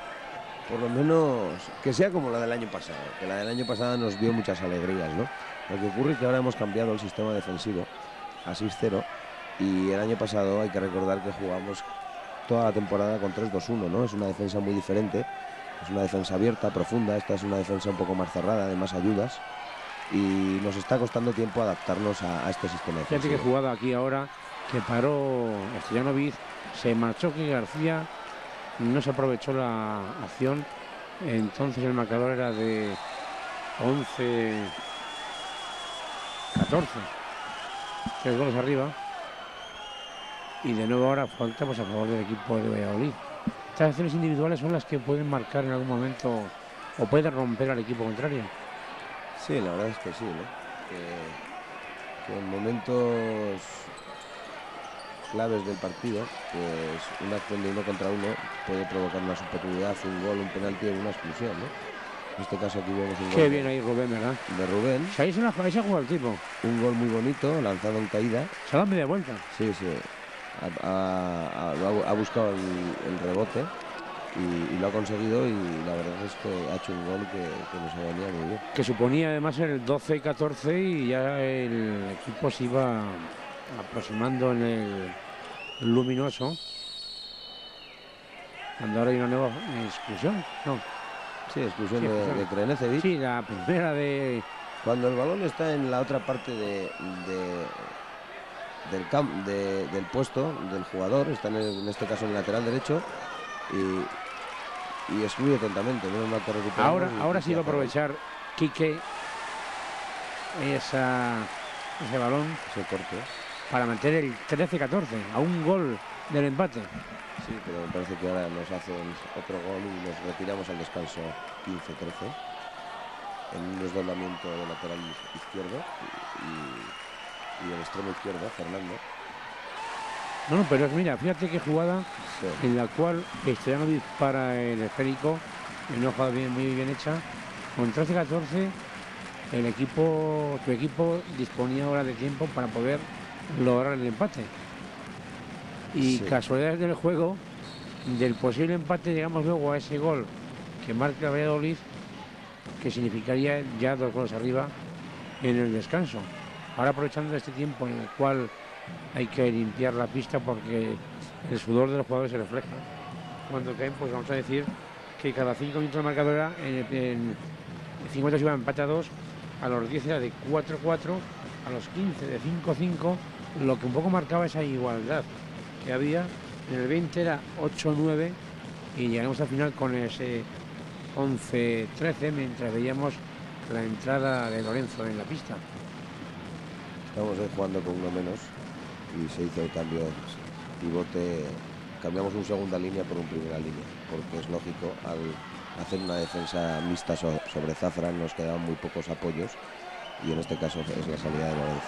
Por lo menos que sea como la del año pasado, que la del año pasado nos dio muchas alegrías, ¿no? Lo que ocurre es que ahora hemos cambiado el sistema defensivo a 6-0 y el año pasado hay que recordar que jugamos toda la temporada con 3-2-1, ¿no? Es una defensa muy diferente, es una defensa abierta, profunda, esta es una defensa un poco más cerrada, de más ayudas y nos está costando tiempo adaptarnos a este sistema defensivo. Fíjate que jugada aquí ahora, que paró Estudianovic, se marchó Keike García, no se aprovechó la acción, entonces el marcador era de 11-14, 3 goles arriba, y de nuevo ahora falta pues a favor del equipo de Valladolid. Estas acciones individuales son las que pueden marcar en algún momento o pueden romper al equipo contrario. Sí, la verdad es que sí, ¿no? Que en momentos claves del partido, pues una acción de 1 contra 1 puede provocar una superioridad, un gol, un penalti o una expulsión, ¿no? En este caso aquí vemos un Qué gol bien ahí Rubén, ¿verdad? de Rubén, Ahí se ha jugado el tipo. un gol muy bonito, lanzado en caída. Se ha dado media vuelta. Sí, sí. Ha buscado el rebote y lo ha conseguido, y la verdad es que ha hecho un gol que nos venía muy bien. Que suponía además el 12-14 y ya el equipo se iba aproximando en el luminoso. Cuando ahora hay una nueva exclusión. No, Sí, expulsión sí, de Krenecevic. sí, la primera de... Cuando el balón está en la otra parte del puesto del jugador, está en este caso en el lateral derecho, y excluye tontamente. Menos mal que recuperamos Ahora sí va a aprovechar Quique ese balón ese corte. para meter el 13-14 a un gol del empate. Sí, pero me parece que ahora nos hacen otro gol y nos retiramos al descanso 15-13 en un desdoblamiento de lateral izquierdo y el extremo izquierdo, Fernando. No, pero mira, fíjate qué jugada Sí. en la cual Castellano dispara el esférico, en una jugada muy bien hecha. Con 13-14 tu equipo disponía ahora de tiempo para poder lograr el empate. Y Sí. casualidades del juego, del posible empate llegamos luego a ese gol que marca Valladolid, que significaría ya 2 goles arriba en el descanso. Ahora aprovechando este tiempo en el cual hay que limpiar la pista porque el sudor de los jugadores se refleja. Cuando caen, pues vamos a decir que cada 5 minutos de marcador era en 50 se iba empate a 2, a los 10 era de 4-4, a los 15 de 5-5, lo que un poco marcaba esa igualdad que había. En el 20 era 8-9 y llegamos al final con ese 11-13 mientras veíamos la entrada de Lorenzo en la pista. Estamos jugando con uno menos y se hizo el cambio pivote. Cambiamos un segunda línea por un primera línea, porque es lógico, al hacer una defensa mixta sobre Zafra nos quedaban muy pocos apoyos, y en este caso es la salida de Lorenzo.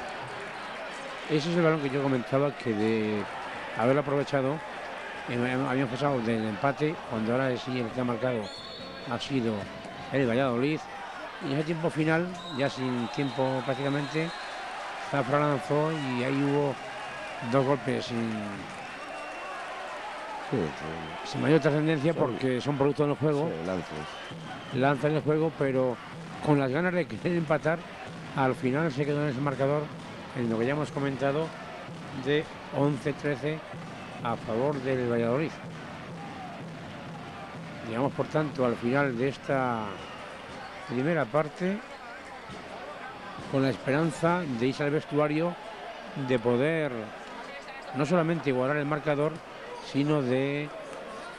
Ese es el balón que yo comentaba, que de haberlo aprovechado habíamos pasado del empate, cuando ahora sí el que ha marcado ha sido el Valladolid, y en ese tiempo final, ya sin tiempo prácticamente, Zafra lanzó y ahí hubo 2 golpes sin mayor trascendencia porque son productos del juego, lanzan el juego, pero con las ganas de querer empatar, al final se quedó en ese marcador, en lo que ya hemos comentado, de 11-13 a favor del Valladolid. Llegamos por tanto al final de esta primera parte con la esperanza de irse al vestuario, de poder no solamente igualar el marcador, sino de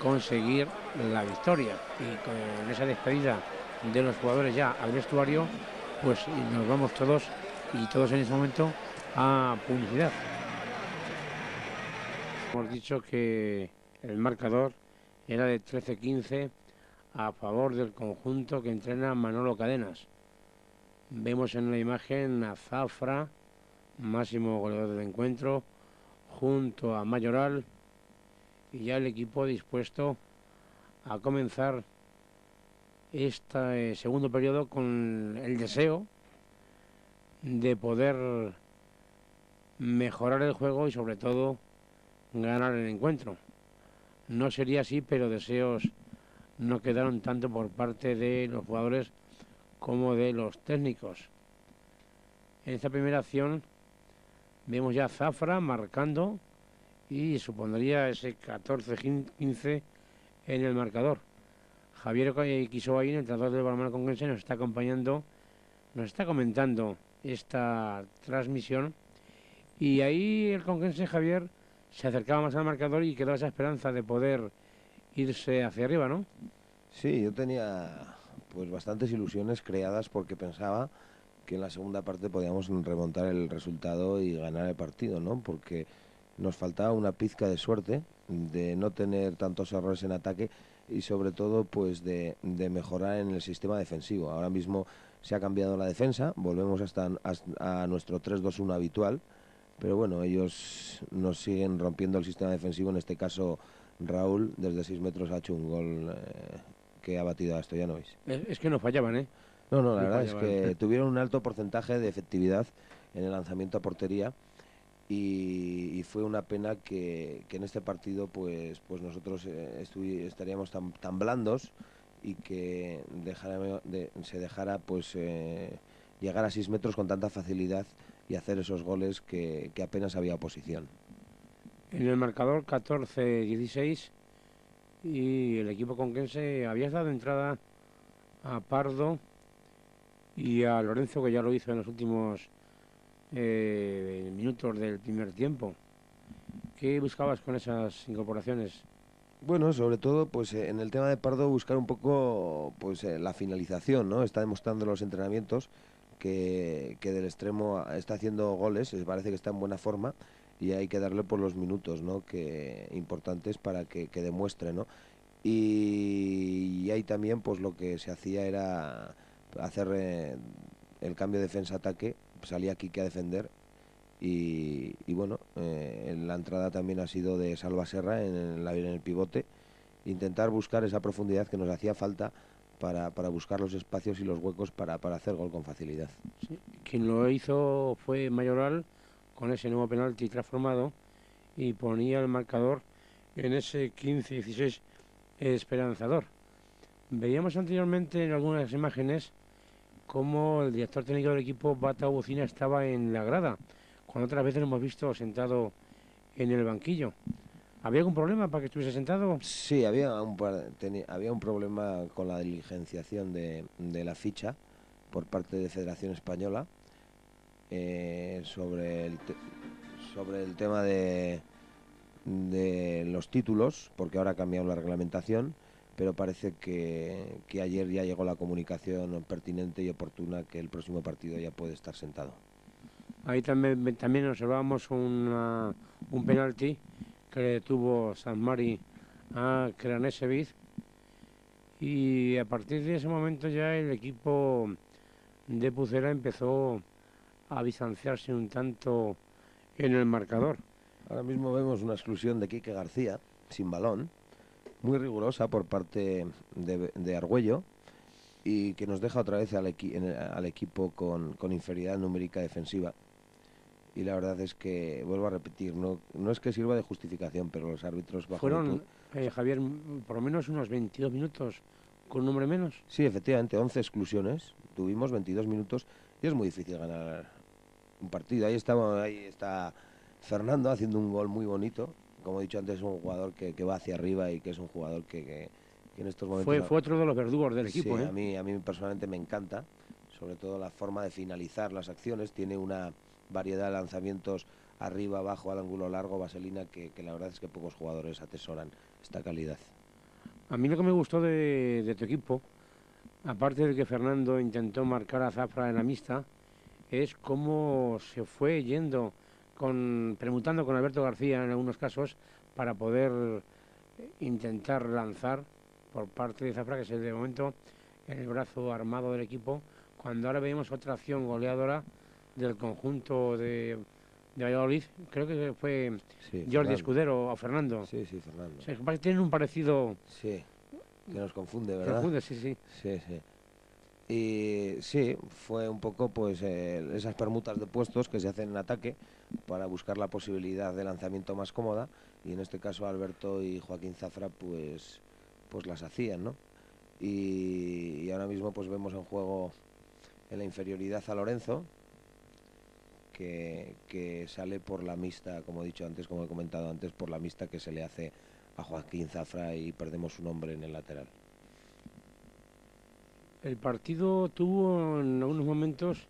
conseguir la victoria. Y con esa despedida de los jugadores ya al vestuario, pues nos vamos todos, y todos en ese momento, a publicidad. Hemos dicho que el marcador era de 13-15 a favor del conjunto que entrena Manolo Cadenas. Vemos en la imagen a Zafra, máximo goleador del encuentro, junto a Mayoral, y ya el equipo dispuesto a comenzar este segundo periodo con el deseo de poder mejorar el juego y sobre todo ganar el encuentro. No sería así, pero deseos no quedaron tanto por parte de los jugadores como de los técnicos. En esta primera acción vemos ya a Zafra marcando y supondría ese 14-15 en el marcador. Javier Quisobain, el entrenador del balonmano conquense, nos está acompañando, nos está comentando esta transmisión, y ahí el conquense, Javier, se acercaba más al marcador y quedó esa esperanza de poder irse hacia arriba, ¿no? Sí, yo tenía pues bastantes ilusiones creadas porque pensaba que en la segunda parte podíamos remontar el resultado y ganar el partido, ¿no? Porque nos faltaba una pizca de suerte, de no tener tantos errores en ataque y sobre todo pues de mejorar en el sistema defensivo. Ahora mismo se ha cambiado la defensa, volvemos a nuestro 3-2-1 habitual, pero bueno, ellos nos siguen rompiendo el sistema defensivo. En este caso, Raúl, desde 6 metros ha hecho un gol que ha batido a Stojanovic. Es que no fallaban, ¿eh? No, no, la No verdad es fallaban. que tuvieron un alto porcentaje de efectividad en el lanzamiento a portería y fue una pena que en este partido pues nosotros estaríamos tan blandos y que se dejara pues llegar a 6 metros con tanta facilidad y hacer esos goles que apenas había oposición. En el marcador 14-16 y el equipo conquense había dado entrada a Pardo y a Lorenzo, que ya lo hizo en los últimos minutos del primer tiempo. ¿Qué buscabas con esas incorporaciones? Bueno, sobre todo, pues en el tema de Pardo buscar un poco, pues la finalización, ¿no? Está demostrando en los entrenamientos que del extremo está haciendo goles, parece que está en buena forma y hay que darle por los minutos, ¿no? Que importantes para que demuestre, ¿no? Y ahí también, pues lo que se hacía era hacer el cambio de defensa-ataque, salía Quique a defender y bueno, la entrada también ha sido de Salva Serra en el pivote, intentar buscar esa profundidad que nos hacía falta para buscar los espacios y los huecos para hacer gol con facilidad. Sí. Quien lo hizo fue Mayoral con ese nuevo penalti transformado y ponía el marcador en ese 15-16 esperanzador. Veíamos anteriormente en algunas imágenes cómo el director técnico del equipo, Bata Bucina, estaba en la grada, cuando otras veces lo hemos visto sentado en el banquillo. ¿Había algún problema para que estuviese sentado? Sí, había un problema con la diligenciación de la ficha por parte de Federación Española sobre el tema de los títulos, porque ahora ha cambiado la reglamentación, pero parece que ayer ya llegó la comunicación pertinente y oportuna que el próximo partido ya puede estar sentado. Ahí también observamos un penalti que tuvo San Mari a Kranesevic y a partir de ese momento ya el equipo de Pucela empezó a distanciarse un tanto en el marcador. Ahora mismo vemos una exclusión de Quique García, sin balón, muy rigurosa por parte de Argüello y que nos deja otra vez al equipo con inferioridad numérica defensiva. Y la verdad es que, vuelvo a repetir, no es que sirva de justificación, pero los árbitros Fueron, Javier, por lo menos unos 22 minutos con un hombre menos. Sí, efectivamente, 11 exclusiones, tuvimos 22 minutos y es muy difícil ganar un partido. Ahí está Fernando haciendo un gol muy bonito. Como he dicho antes, es un jugador que va hacia arriba y que es un jugador que en estos momentos... Fue otro de los verdugos del equipo, Sí, ¿eh? a mí personalmente me encanta, sobre todo la forma de finalizar las acciones. Tiene una variedad de lanzamientos arriba, abajo, al ángulo largo, vaselina, que la verdad es que pocos jugadores atesoran esta calidad. A mí lo que me gustó de tu equipo, aparte de que Fernando intentó marcar a Zafra en la mixta, es cómo se fue yendo, permutando con Alberto García en algunos casos, para poder intentar lanzar por parte de Zafra, que es de momento el brazo armado del equipo, cuando ahora vemos otra acción goleadora del conjunto de Valladolid, creo que fue Sí, Jordi Fernando. Escudero o Fernando. Sí, Fernando. O sea, tienen un parecido. Sí, que nos confunde, ¿verdad? Confunde, sí, sí. Sí, sí. Y sí, fue un poco pues esas permutas de puestos que se hacen en ataque para buscar la posibilidad de lanzamiento más cómoda y en este caso Alberto y Joaquín Zafra pues las hacían, ¿no? Y ahora mismo pues vemos en juego en la inferioridad a Lorenzo que sale por la mixta, como he dicho antes, como he comentado antes, por la mixta que se le hace a Joaquín Zafra y perdemos un hombre en el lateral. El partido tuvo en algunos momentos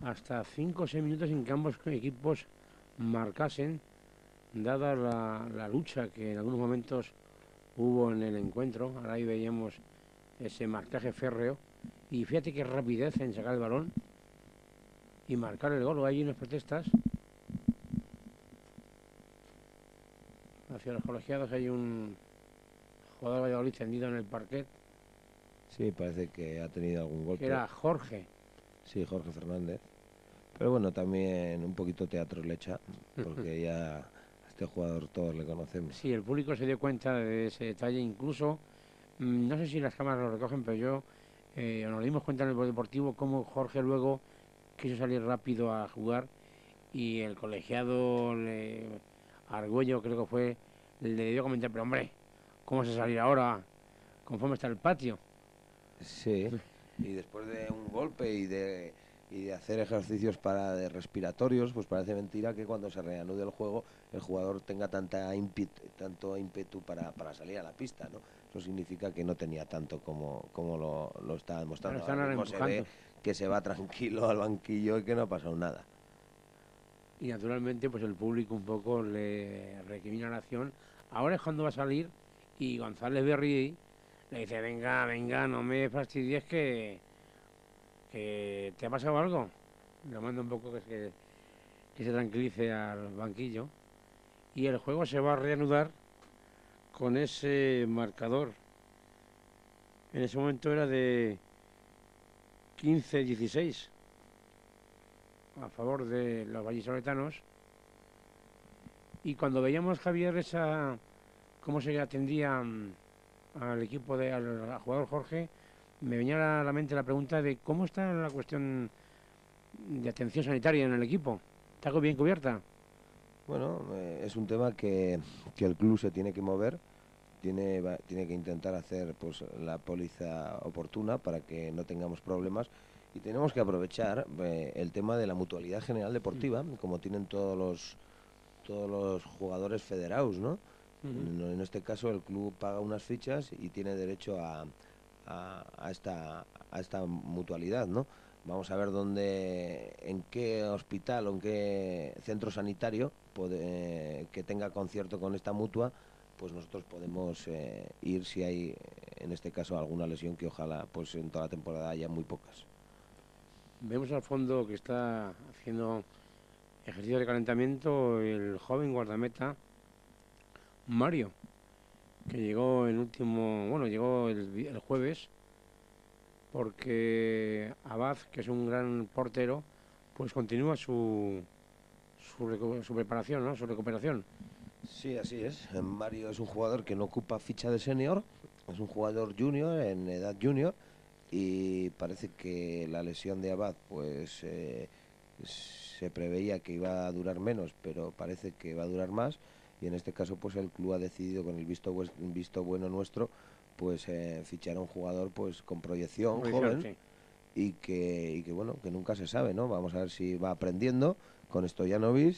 hasta 5 o 6 minutos en que ambos equipos marcasen, dada la lucha que en algunos momentos hubo en el encuentro. Ahora ahí veíamos ese marcaje férreo. Y fíjate qué rapidez en sacar el balón y marcar el gol. Hay unas protestas hacia los colegiados. Hay un jugador de Valladolid tendido en el parquet. Sí, parece que ha tenido algún golpe. Que era Jorge. Sí, Jorge Fernández. Pero bueno, también un poquito teatro le echa, porque ya a este jugador todos le conocemos. Sí, el público se dio cuenta de ese detalle, incluso, no sé si las cámaras lo recogen, pero nos dimos cuenta en el deportivo cómo Jorge luego quiso salir rápido a jugar y el colegiado Argüello, creo que fue, le dio a comentar, pero hombre, ¿cómo se salir ahora? ¿Conforme está el patio? Sí, y después de un golpe y de hacer ejercicios de respiratorios, pues parece mentira que cuando se reanude el juego el jugador tenga tanto ímpetu para salir a la pista, ¿no? Eso significa que no tenía tanto como lo está Pero demostrando. están Ahora ahora mismo se ve empujando. que se va tranquilo al banquillo y que no ha pasado nada. Y naturalmente, pues el público un poco le recrimina la acción. Ahora es cuando va a salir y González Berri le dice, venga, venga, no me fastidies que te ha pasado algo. Le manda un poco que se tranquilice al banquillo. Y el juego se va a reanudar con ese marcador. En ese momento era de 15-16 a favor de los vallisoletanos. Y cuando veíamos, Javier, cómo se atendía al equipo al jugador Jorge, me venía a la mente la pregunta de cómo está la cuestión de atención sanitaria en el equipo. ¿Está bien cubierta? Bueno, es un tema que el club se tiene que mover, tiene que intentar hacer pues la póliza oportuna para que no tengamos problemas y tenemos que aprovechar el tema de la mutualidad general deportiva, como tienen todos los jugadores federados, ¿no? En este caso el club paga unas fichas y tiene derecho a esta mutualidad, ¿no? Vamos a ver en qué hospital o en qué centro sanitario que tenga concierto con esta mutua, pues nosotros podemos ir si hay, en este caso, alguna lesión que ojalá pues en toda la temporada haya muy pocas. Vemos al fondo que está haciendo ejercicio de calentamiento el joven guardameta Mario, que llegó llegó el jueves porque Abad, que es un gran portero, pues continúa su preparación, ¿no? Su recuperación. Sí, así es. Mario es un jugador que no ocupa ficha de senior, es un jugador junior, en edad junior, y parece que la lesión de Abad, pues se preveía que iba a durar menos, pero parece que va a durar más, y en este caso pues el club ha decidido con el visto bueno nuestro, pues fichar a un jugador pues con proyección, Condición, joven, sí. y que bueno, que nunca se sabe, ¿no? Vamos a ver si va aprendiendo con Stojanovic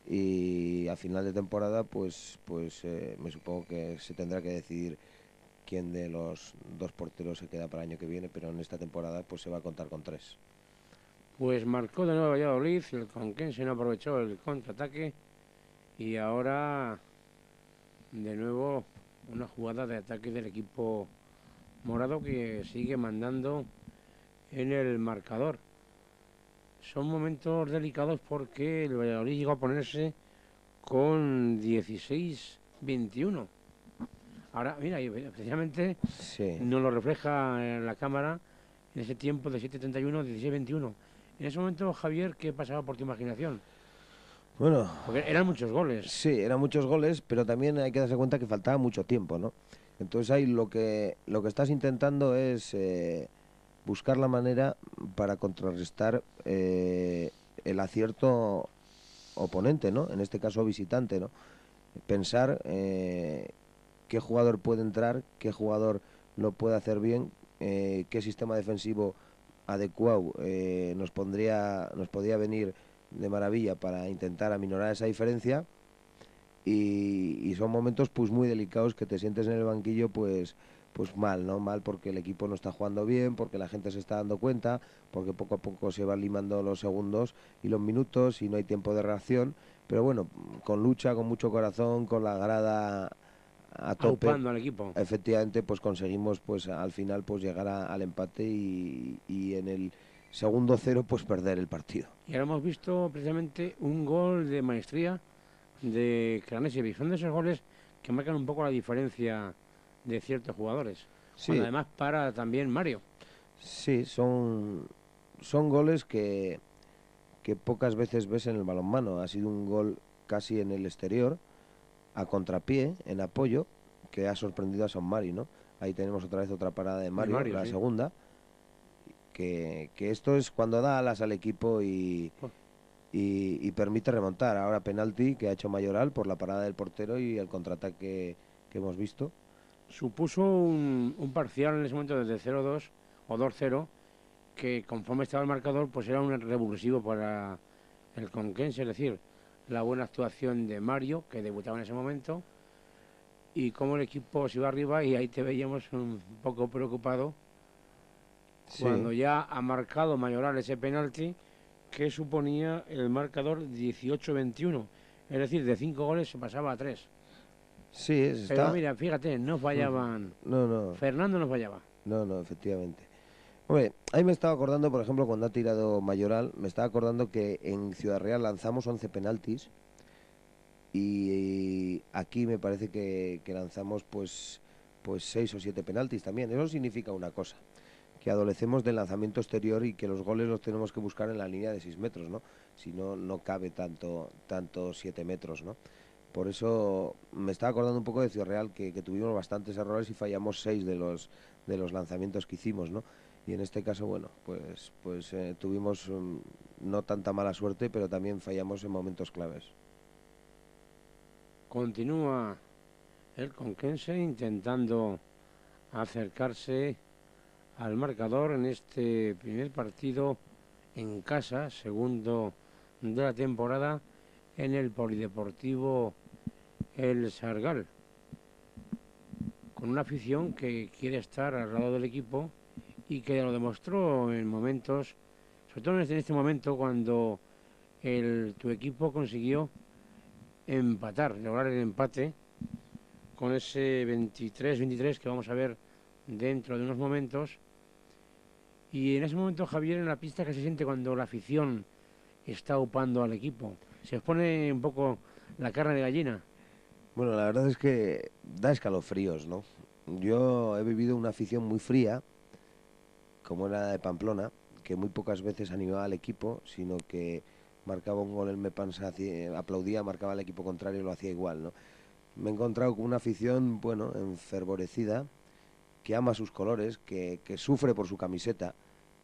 y a final de temporada me supongo que se tendrá que decidir quién de los dos porteros se queda para el año que viene, pero en esta temporada pues se va a contar con tres. Pues marcó de nuevo Valladolid, el Conquense no aprovechó el contraataque y ahora de nuevo una jugada de ataque del equipo morado que sigue mandando en el marcador. Son momentos delicados porque el Valladolid llegó a ponerse con 16-21. Ahora, mira, y precisamente Sí, nos lo refleja en la cámara en ese tiempo de 7:31, 16-21. En ese momento, Javier, ¿qué pasaba por tu imaginación? bueno, Porque eran muchos goles. sí, eran muchos goles, pero también hay que darse cuenta que faltaba mucho tiempo, ¿no? Entonces ahí lo que estás intentando es buscar la manera para contrarrestar el acierto oponente, ¿no? En este caso visitante, ¿no? Pensar qué jugador puede entrar, qué jugador lo puede hacer bien, qué sistema defensivo adecuado nos podría venir de maravilla para intentar aminorar esa diferencia y son momentos pues muy delicados que te sientes en el banquillo pues mal, ¿no? Mal porque el equipo no está jugando bien, porque la gente se está dando cuenta, porque poco a poco se van limando los segundos y los minutos y no hay tiempo de reacción, pero bueno, con lucha, con mucho corazón, con la grada a tope, Aupando al equipo. efectivamente pues conseguimos pues al final pues llegar al empate y en el segundo cero pues perder el partido. Y ahora hemos visto precisamente un gol de maestría de Kranesevic. Son de esos goles que marcan un poco la diferencia de ciertos jugadores. Cuando Sí, además para también Mario. sí, son goles que que pocas veces ves en el balonmano. Ha sido un gol casi en el exterior, a contrapié, en apoyo, que ha sorprendido a Son Mari, ¿no? Ahí tenemos otra vez otra parada de Mario, la Sí. segunda, que esto es cuando da alas al equipo Pues, y permite remontar. Ahora penalti que ha hecho Mayoral por la parada del portero y el contraataque que hemos visto. supuso un parcial en ese momento desde 0-2 o 2-0, que conforme estaba el marcador, pues era un revulsivo para el Conquense, es decir, la buena actuación de Mario, que debutaba en ese momento, y cómo el equipo se iba arriba, y ahí te veíamos un poco preocupado Sí, cuando ya ha marcado Mayoral ese penalti, que suponía el marcador 18-21, es decir, de 5 goles se pasaba a 3. sí, Pero está... mira, fíjate, no fallaban. No, no, Fernando no fallaba. no, no, efectivamente. Hombre, ahí me estaba acordando, por ejemplo, cuando ha tirado Mayoral, me estaba acordando que en Ciudad Real lanzamos 11 penaltis y aquí me parece que lanzamos pues 6 o 7 penaltis también. Eso significa una cosa, que adolecemos del lanzamiento exterior y que los goles los tenemos que buscar en la línea de 6 metros, ¿no? Si no, no cabe tanto 7 metros, ¿no? Por eso me estaba acordando un poco de Ciudad Real, que tuvimos bastantes errores y fallamos 6 de los lanzamientos que hicimos, ¿no? Y en este caso, bueno, pues tuvimos no tanta mala suerte, pero también fallamos en momentos claves. Continúa el Conquense intentando acercarse al marcador en este primer partido en casa, segundo de la temporada, en el Polideportivo El Sargal, con una afición que quiere estar al lado del equipo y que lo demostró en momentos, sobre todo en este momento cuando tu equipo consiguió empatar, lograr el empate con ese 23-23 que vamos a ver dentro de unos momentos. Y en ese momento, Javier, en la pista, que se siente cuando la afición está upando al equipo. Se os pone un poco la carne de gallina. Bueno, la verdad es que da escalofríos, ¿no? Yo he vivido una afición muy fría, como era la de Pamplona, que muy pocas veces animaba al equipo, sino que marcaba un gol, el Mepanza aplaudía, marcaba al equipo contrario y lo hacía igual, ¿no? Me he encontrado con una afición, bueno, enfervorecida, que ama sus colores, que sufre por su camiseta,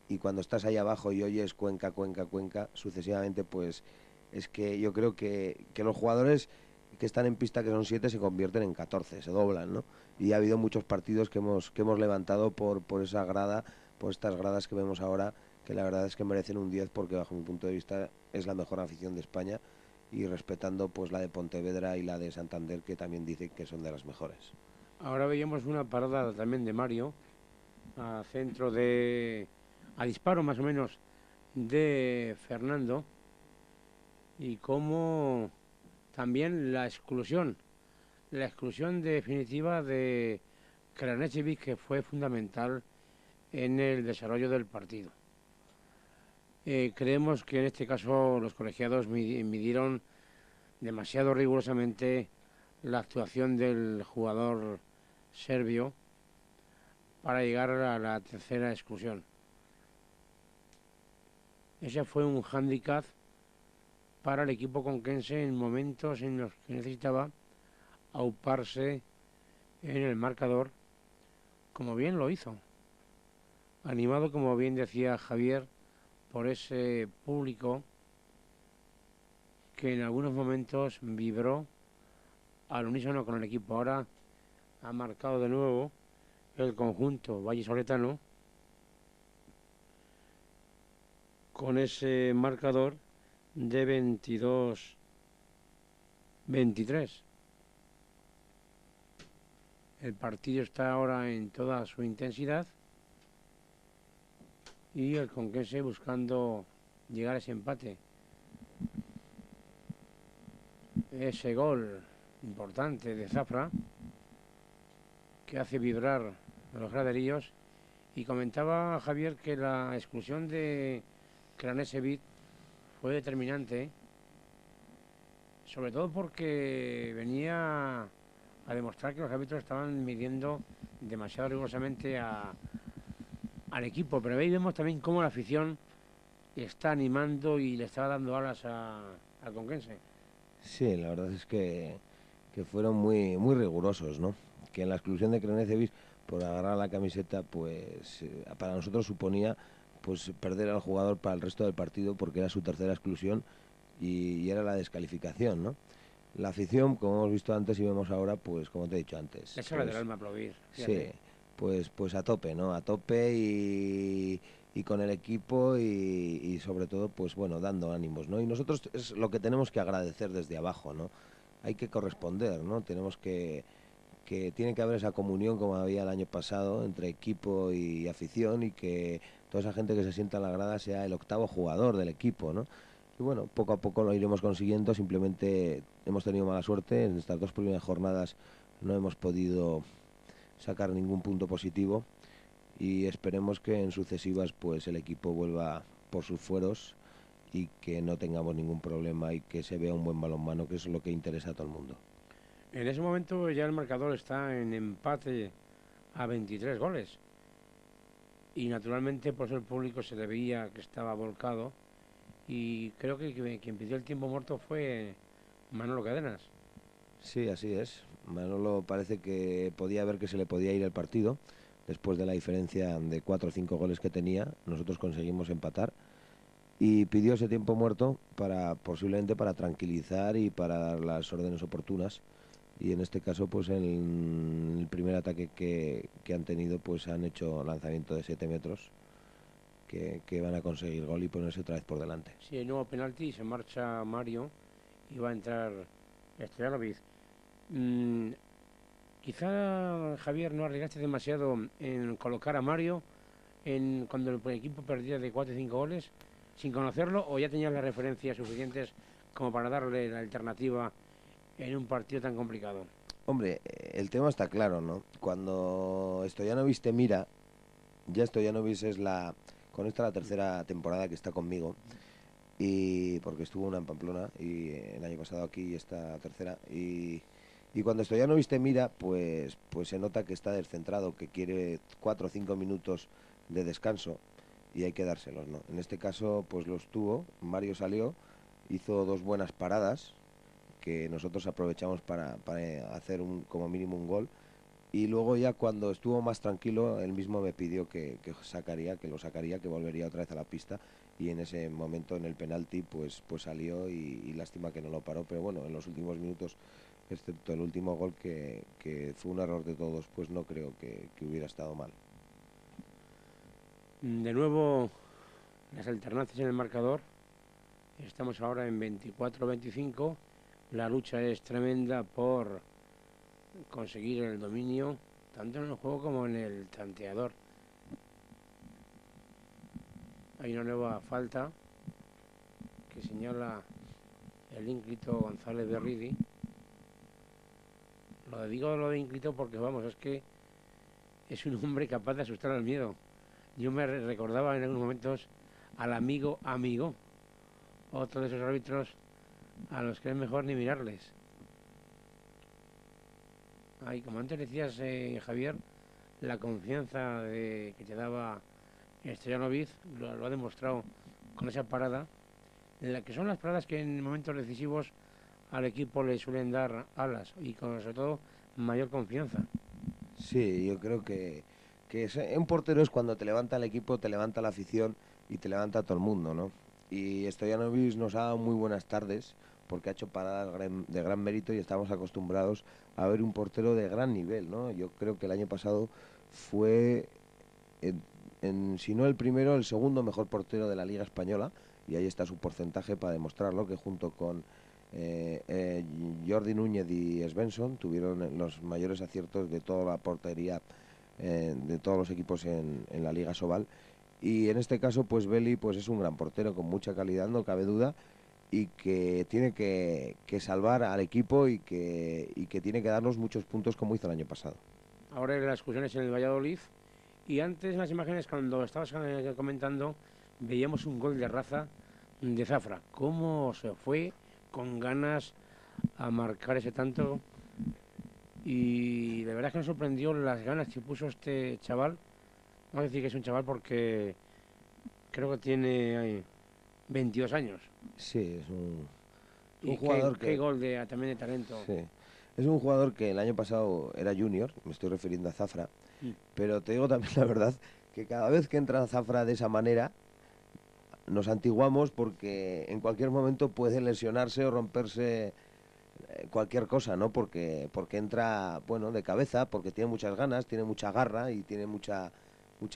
y cuando estás ahí abajo y oyes Cuenca, Cuenca, Cuenca, sucesivamente, pues es que yo creo que los jugadores que están en pista, que son 7, se convierten en 14, se doblan, ¿no? Y ha habido muchos partidos que hemos levantado por esa grada, por estas gradas que vemos ahora, que la verdad es que merecen un 10 porque bajo mi punto de vista es la mejor afición de España y respetando pues la de Pontevedra y la de Santander, que también dicen que son de las mejores. Ahora veíamos una parada también de Mario, a centro de. A disparo más o menos de Fernando, y cómo también la exclusión definitiva de Kranečević, que fue fundamental en el desarrollo del partido. Creemos que en este caso los colegiados midieron demasiado rigurosamente la actuación del jugador serbio para llegar a la tercera exclusión. Ese fue un hándicap para el equipo conquense en momentos en los que necesitaba auparse en el marcador, como bien lo hizo, animado, como bien decía Javier, por ese público que en algunos momentos vibró al unísono con el equipo. Ahora ha marcado de nuevo el conjunto vallisoletano con ese marcador de 22-23. El partido está ahora en toda su intensidad y el Conquense buscando llegar a ese empate. Ese gol importante de Zafra que hace vibrar los graderíos. Y comentaba Javier que la exclusión de Kranečević fue determinante, sobre todo porque venía a demostrar que los árbitros estaban midiendo demasiado rigurosamente al equipo. Pero ahí vemos también cómo la afición está animando y le está dando alas al conquense. Sí, la verdad es que fueron muy rigurosos, ¿no? Que en la exclusión de Krenecevic por agarrar la camiseta, pues para nosotros suponía pues perder al jugador para el resto del partido porque era su tercera exclusión y era la descalificación, ¿no? La afición, como hemos visto antes y vemos ahora, pues como te he dicho antes, Le sale del pues alma aplaudir, sí, fíjate. pues a tope, ¿no? A tope y con el equipo y sobre todo, pues bueno, dando ánimos, ¿no? Y nosotros es lo que tenemos que agradecer desde abajo, ¿no? Hay que corresponder, ¿no? Tenemos que tiene que haber esa comunión como había el año pasado entre equipo y afición y que toda esa gente que se sienta en la grada sea el octavo jugador del equipo, ¿no? Y bueno, poco a poco lo iremos consiguiendo, simplemente hemos tenido mala suerte, en estas dos primeras jornadas no hemos podido sacar ningún punto positivo y esperemos que en sucesivas pues el equipo vuelva por sus fueros y que no tengamos ningún problema y que se vea un buen balonmano, que es lo que interesa a todo el mundo. En ese momento ya el marcador está en empate a 23 goles. Y naturalmente por eso el público se le veía que estaba volcado. Y creo que quien pidió el tiempo muerto fue Manolo Cadenas. Sí, así es. Manolo parece que podía ver que se le podía ir el partido después de la diferencia de 4 o 5 goles que tenía. Nosotros conseguimos empatar y pidió ese tiempo muerto para posiblemente para tranquilizar y para dar las órdenes oportunas. Y en este caso, pues en el primer ataque que han tenido, pues han hecho lanzamiento de 7 metros que van a conseguir gol y ponerse otra vez por delante. Si hay nuevo penalti, se marcha Mario y va a entrar Stojanovic. Mm, quizá Javier no arriesgaste demasiado en colocar a Mario cuando el equipo perdía de 4 y 5 goles sin conocerlo, o ya tenías las referencias suficientes como para darle la alternativa en un partido tan complicado. Hombre, el tema está claro, ¿no? Cuando Stojanovic te mira, ya Stojanovic es con esta la tercera temporada que está conmigo y porque estuvo una en Pamplona y el año pasado aquí y esta tercera y cuando Stojanovic te mira, pues se nota que está descentrado, que quiere 4 o 5 minutos de descanso y hay que dárselos, ¿no? En este caso, pues los tuvo, Mario salió, hizo dos buenas paradas que nosotros aprovechamos para hacer como mínimo un gol y luego ya cuando estuvo más tranquilo, él mismo me pidió que lo sacaría, que volvería otra vez a la pista y en ese momento en el penalti pues salió y lástima que no lo paró, pero bueno, en los últimos minutos, excepto el último gol que fue un error de todos, pues no creo que hubiera estado mal. De nuevo, las alternancias en el marcador. Estamos ahora en 24-25. La lucha es tremenda por conseguir el dominio, tanto en el juego como en el tanteador. Hay una nueva falta que señala el ínclito González Berridi. Lo de ínclito porque, vamos, es que es un hombre capaz de asustar al miedo. Yo me recordaba en algunos momentos al amigo, otro de esos árbitros a los que es mejor ni mirarles. Ay, como antes decías, Javier, la confianza que te daba Stojanovic lo ha demostrado con esa parada, en la que son las paradas que en momentos decisivos al equipo le suelen dar alas y sobre todo mayor confianza. Sí, yo creo que un portero es cuando te levanta el equipo, te levanta la afición y te levanta a todo el mundo, ¿no? Y Stojanovic nos ha dado muy buenas tardes porque ha hecho paradas de gran mérito y estamos acostumbrados a ver un portero de gran nivel, ¿no? Yo creo que el año pasado fue, si no el primero, el segundo mejor portero de la Liga Española y ahí está su porcentaje para demostrarlo, que junto con Jordi Núñez y Svensson tuvieron los mayores aciertos de toda la portería de todos los equipos en la Liga Sobal y en este caso pues Beli pues es un gran portero con mucha calidad, no cabe duda y que tiene que salvar al equipo y que tiene que darnos muchos puntos como hizo el año pasado. Ahora las excursiones en el Valladolid y antes en las imágenes cuando estabas comentando veíamos un gol de raza de Zafra. ¿Cómo se fue con ganas a marcar ese tanto? Y de verdad que me sorprendió las ganas que puso este chaval. Vamos a decir que es un chaval porque creo que tiene 22 años. Sí, es un Y jugador qué gol también de talento. Sí, es un jugador que el año pasado era junior, me estoy refiriendo a Zafra, Mm. pero te digo también la verdad que cada vez que entra Zafra de esa manera nos antiguamos porque en cualquier momento puede lesionarse o romperse cualquier cosa, ¿no? Porque entra, bueno, de cabeza, porque tiene muchas ganas, tiene mucha garra y tiene mucha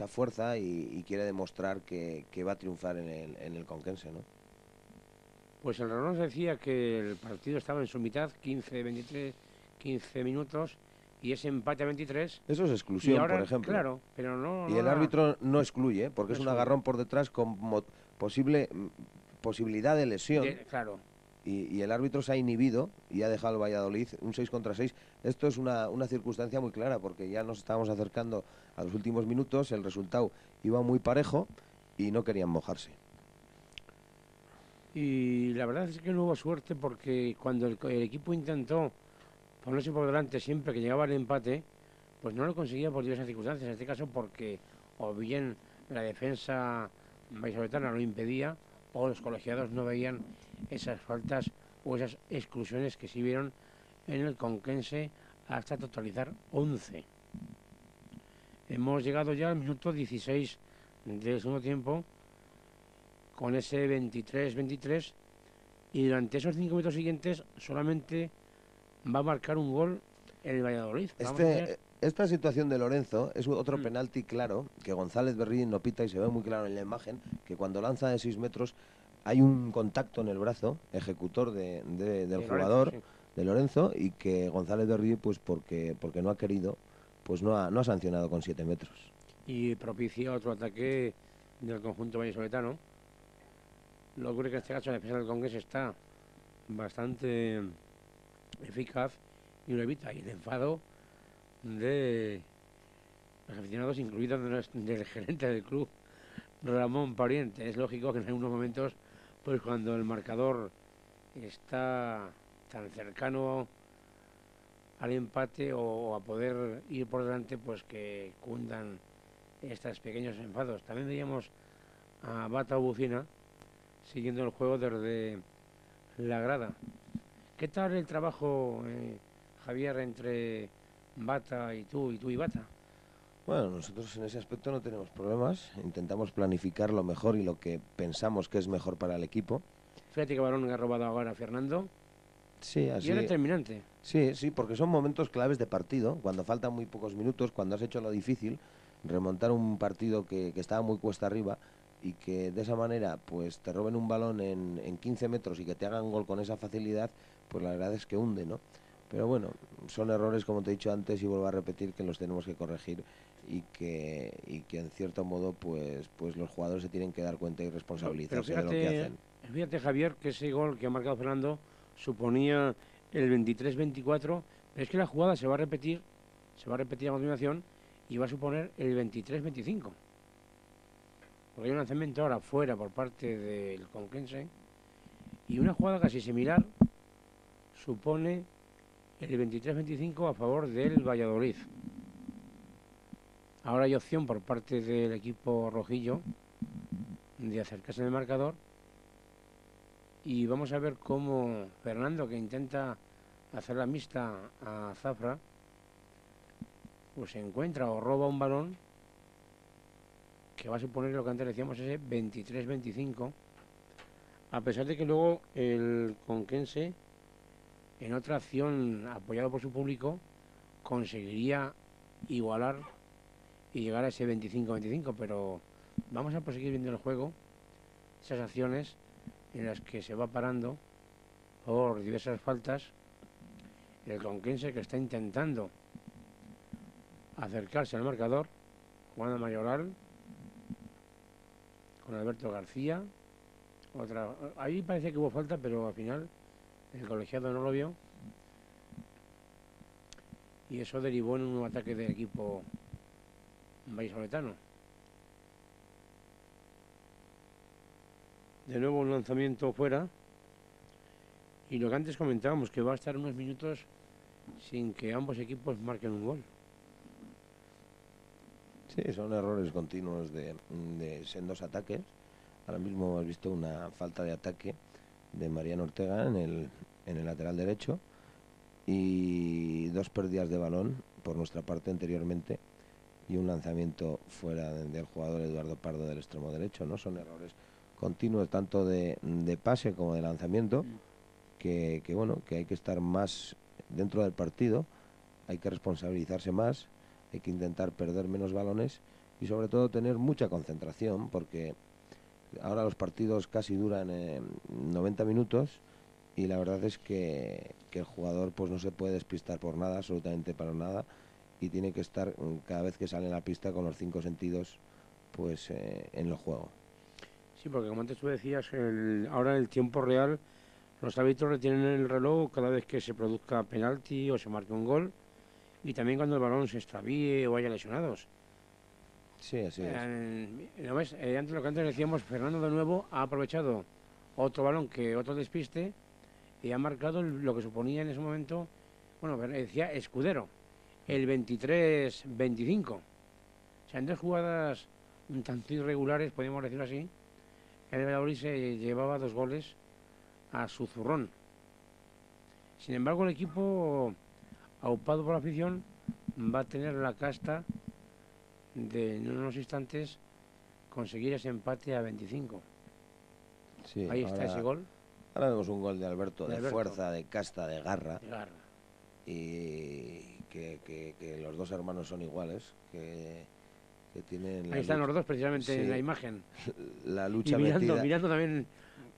fuerza y quiere demostrar que va a triunfar en el Conquense, ¿no? Pues el reloj decía que el partido estaba en su mitad, 15-23, 15 minutos, y ese empate a 23. Eso es Y exclusión, por ahora, ejemplo. claro, pero Y no el la... árbitro no excluye, porque No es un excluye. agarrón por detrás con posibilidad de lesión. Claro. Y el árbitro se ha inhibido y ha dejado al Valladolid un 6 contra 6. Esto es una circunstancia muy clara, porque ya nos estábamos acercando a los últimos minutos, el resultado iba muy parejo y no querían mojarse. Y la verdad es que no hubo suerte porque cuando el equipo intentó ponerse por delante siempre que llegaba el empate, pues no lo conseguía por diversas circunstancias. En este caso porque o bien la defensa vallisoletana lo impedía o los colegiados no veían esas faltas o esas exclusiones que sí vieron en el Conquense hasta totalizar 11. Hemos llegado ya al minuto 16 del segundo tiempo con ese 23-23 y durante esos 5 minutos siguientes solamente va a marcar un gol el Valladolid. Vamos a tener... Esta situación de Lorenzo es otro penalti claro, que González Berrín no pita y se ve muy claro en la imagen, que cuando lanza de 6 metros hay un contacto en el brazo ejecutor del jugador, Lorenzo, sí. de Lorenzo, y que González Berrín, pues porque no ha querido, pues no ha sancionado con 7 metros. Y propicia otro ataque del conjunto vallisoletano. Lo que ocurre que en este caso la defensa del Conquense está bastante eficaz y lo evita. Y el enfado de los aficionados, incluidos del gerente del club, Ramón Pariente. Es lógico que en algunos momentos, pues cuando el marcador está tan cercano al empate o a poder ir por delante, pues que cundan estos pequeños enfados. También veíamos a Bata Bucina siguiendo el juego desde la grada. ¿Qué tal el trabajo, Javier, entre Bata y tú y Bata? Bueno, nosotros en ese aspecto no tenemos problemas, intentamos planificar lo mejor y lo que pensamos que es mejor para el equipo. Fíjate que balón ha robado ahora a Fernando. Sí, Y es determinante. Sí, porque son momentos claves de partido, cuando faltan muy pocos minutos, cuando has hecho lo difícil, remontar un partido que estaba muy cuesta arriba y que de esa manera pues te roben un balón en 15 metros y que te hagan gol con esa facilidad, pues la verdad es que hunde, ¿no? Pero bueno, son errores, como te he dicho antes, y vuelvo a repetir, que los tenemos que corregir y que en cierto modo pues los jugadores se tienen que dar cuenta y responsabilizarse de lo que hacen. Fíjate, Javier, que ese gol que ha marcado Fernando suponía el 23-24, pero es que la jugada se va a repetir a continuación y va a suponer el 23-25. Porque hay un lanzamiento ahora fuera por parte del Conquense y una jugada casi similar supone el 23-25 a favor del Valladolid. Ahora hay opción por parte del equipo rojillo de acercarse en el marcador y vamos a ver cómo Fernando, que intenta hacer la mixta a Zafra, pues se encuentra o roba un balón que va a suponer lo que antes decíamos, ese 23-25, a pesar de que luego el Conquense, en otra acción apoyado por su público, conseguiría igualar y llegar a ese 25-25, pero vamos a proseguir viendo el juego, esas acciones en las que se va parando por diversas faltas el Conquense, que está intentando acercarse al marcador, jugando Mayoral con Alberto García. Ahí parece que hubo falta, pero al final el colegiado no lo vio y eso derivó en un ataque del equipo vallisoletano. De nuevo un lanzamiento fuera y lo que antes comentábamos, que va a estar unos minutos sin que ambos equipos marquen un gol. Sí, son errores continuos de sendos ataques. Ahora mismo hemos visto una falta de ataque de Mariano Ortega en el lateral derecho y dos pérdidas de balón por nuestra parte anteriormente y un lanzamiento fuera del jugador Eduardo Pardo del extremo derecho, ¿no? Son errores continuos tanto de pase como de lanzamiento bueno, que hay que estar más dentro del partido, hay que responsabilizarse más, hay que intentar perder menos balones y sobre todo tener mucha concentración, porque ahora los partidos casi duran 90 minutos y la verdad es que el jugador pues no se puede despistar por nada, absolutamente para nada, y tiene que estar cada vez que sale en la pista con los cinco sentidos pues en el juego. Sí, porque como antes tú decías, ahora en el tiempo real los árbitros retienen el reloj cada vez que se produzca penalti o se marque un gol y también cuando el balón se extravíe o haya lesionados. Sí, así es. ¿No ves? Antes lo que antes decíamos, Fernando de nuevo ha aprovechado otro balón que otro despiste y ha marcado lo que suponía en ese momento, bueno, decía Escudero, el 23-25. O sea, en dos jugadas un tanto irregulares, podríamos decirlo así, el Valladolid se llevaba 2 goles a su zurrón. Sin embargo, el equipo, aupado por la afición, va a tener la casta de en unos instantes conseguir ese empate a 25. Sí, Ahí está ese gol ahora vemos un gol de Alberto, de de Alberto, fuerza, de casta, de garra, de Garra. y que los dos hermanos son iguales, que tienen Ahí la están lucha, los dos precisamente en la sí, imagen. la Y lucha mirando, metida. mirando también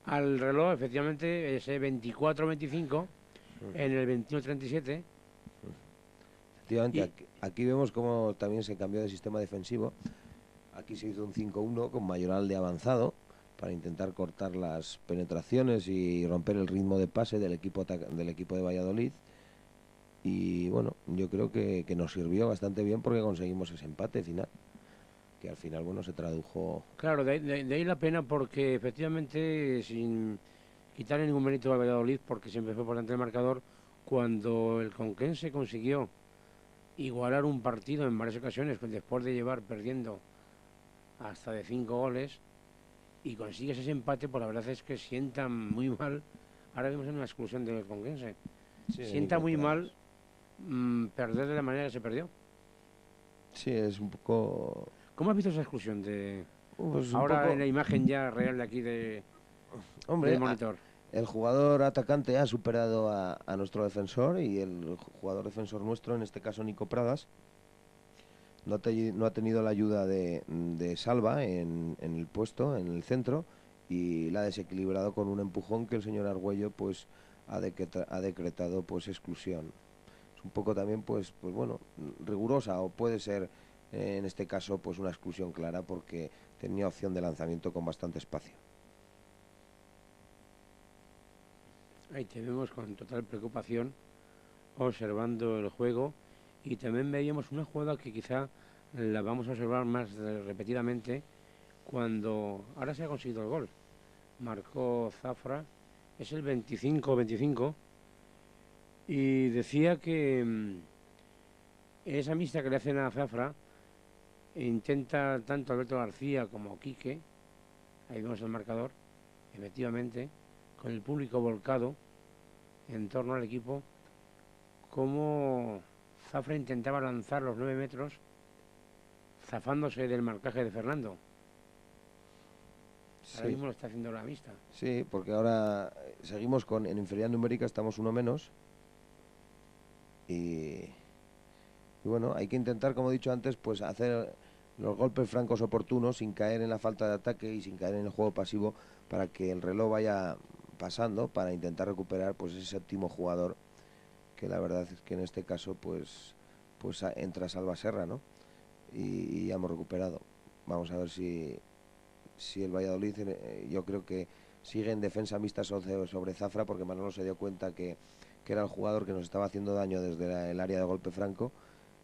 al reloj, efectivamente, ese 24-25 en el 21-37. Efectivamente, Y aquí vemos cómo también se cambió de sistema defensivo. Aquí se hizo un 5-1 con Mayoral de avanzado para intentar cortar las penetraciones y romper el ritmo de pase del equipo de Valladolid. Y bueno, yo creo que nos sirvió bastante bien porque conseguimos ese empate final, que al final bueno se tradujo. claro, de ahí la pena porque efectivamente, sin quitarle ningún mérito al Valladolid, porque siempre fue por delante del marcador, cuando el Conquense consiguió igualar un partido en varias ocasiones, pues después de llevar perdiendo hasta de 5 goles, y consigues ese empate, pues la verdad es que sienta muy mal. Ahora vemos en una exclusión del Conquense. Sí, de Sienta Nico muy Pradas. mal perder de la manera que se perdió. Sí, es un poco. ¿Cómo has visto esa exclusión de Pues un ahora en poco. la imagen ya real de aquí del Hombre, monitor? el jugador atacante ha superado a nuestro defensor y el jugador defensor nuestro, en este caso Nico Pradas, no ha tenido la ayuda de Salva en el puesto, en el centro, y la ha desequilibrado con un empujón que el señor Argüello pues ha decretado pues exclusión. Es un poco también pues bueno, rigurosa, o puede ser en este caso pues una exclusión clara porque tenía opción de lanzamiento con bastante espacio. Ahí te vemos con total preocupación observando el juego y también veíamos una jugada que quizá la vamos a observar más repetidamente cuando ahora se ha conseguido el gol. Marcó Zafra, es el 25-25 y decía que esa mixta que le hacen a Zafra intenta tanto Alberto García como Quique, ahí vemos el marcador, efectivamente, con el público volcado en torno al equipo, como Zafra intentaba lanzar los 9 metros zafándose del marcaje de Fernando. Ahora Sí, mismo lo está haciendo la mixta. sí, porque ahora seguimos en inferioridad numérica, estamos uno menos y, y bueno, hay que intentar, como he dicho antes, pues hacer los golpes francos oportunos sin caer en la falta de ataque y sin caer en el juego pasivo para que el reloj vaya pasando para intentar recuperar pues ese séptimo jugador, que la verdad es que en este caso pues entra Salva Serra, ¿no? Y ya hemos recuperado. Vamos a ver si el Valladolid, yo creo que sigue en defensa mixta sobre Zafra, porque Manolo se dio cuenta que era el jugador que nos estaba haciendo daño desde el área de golpe franco,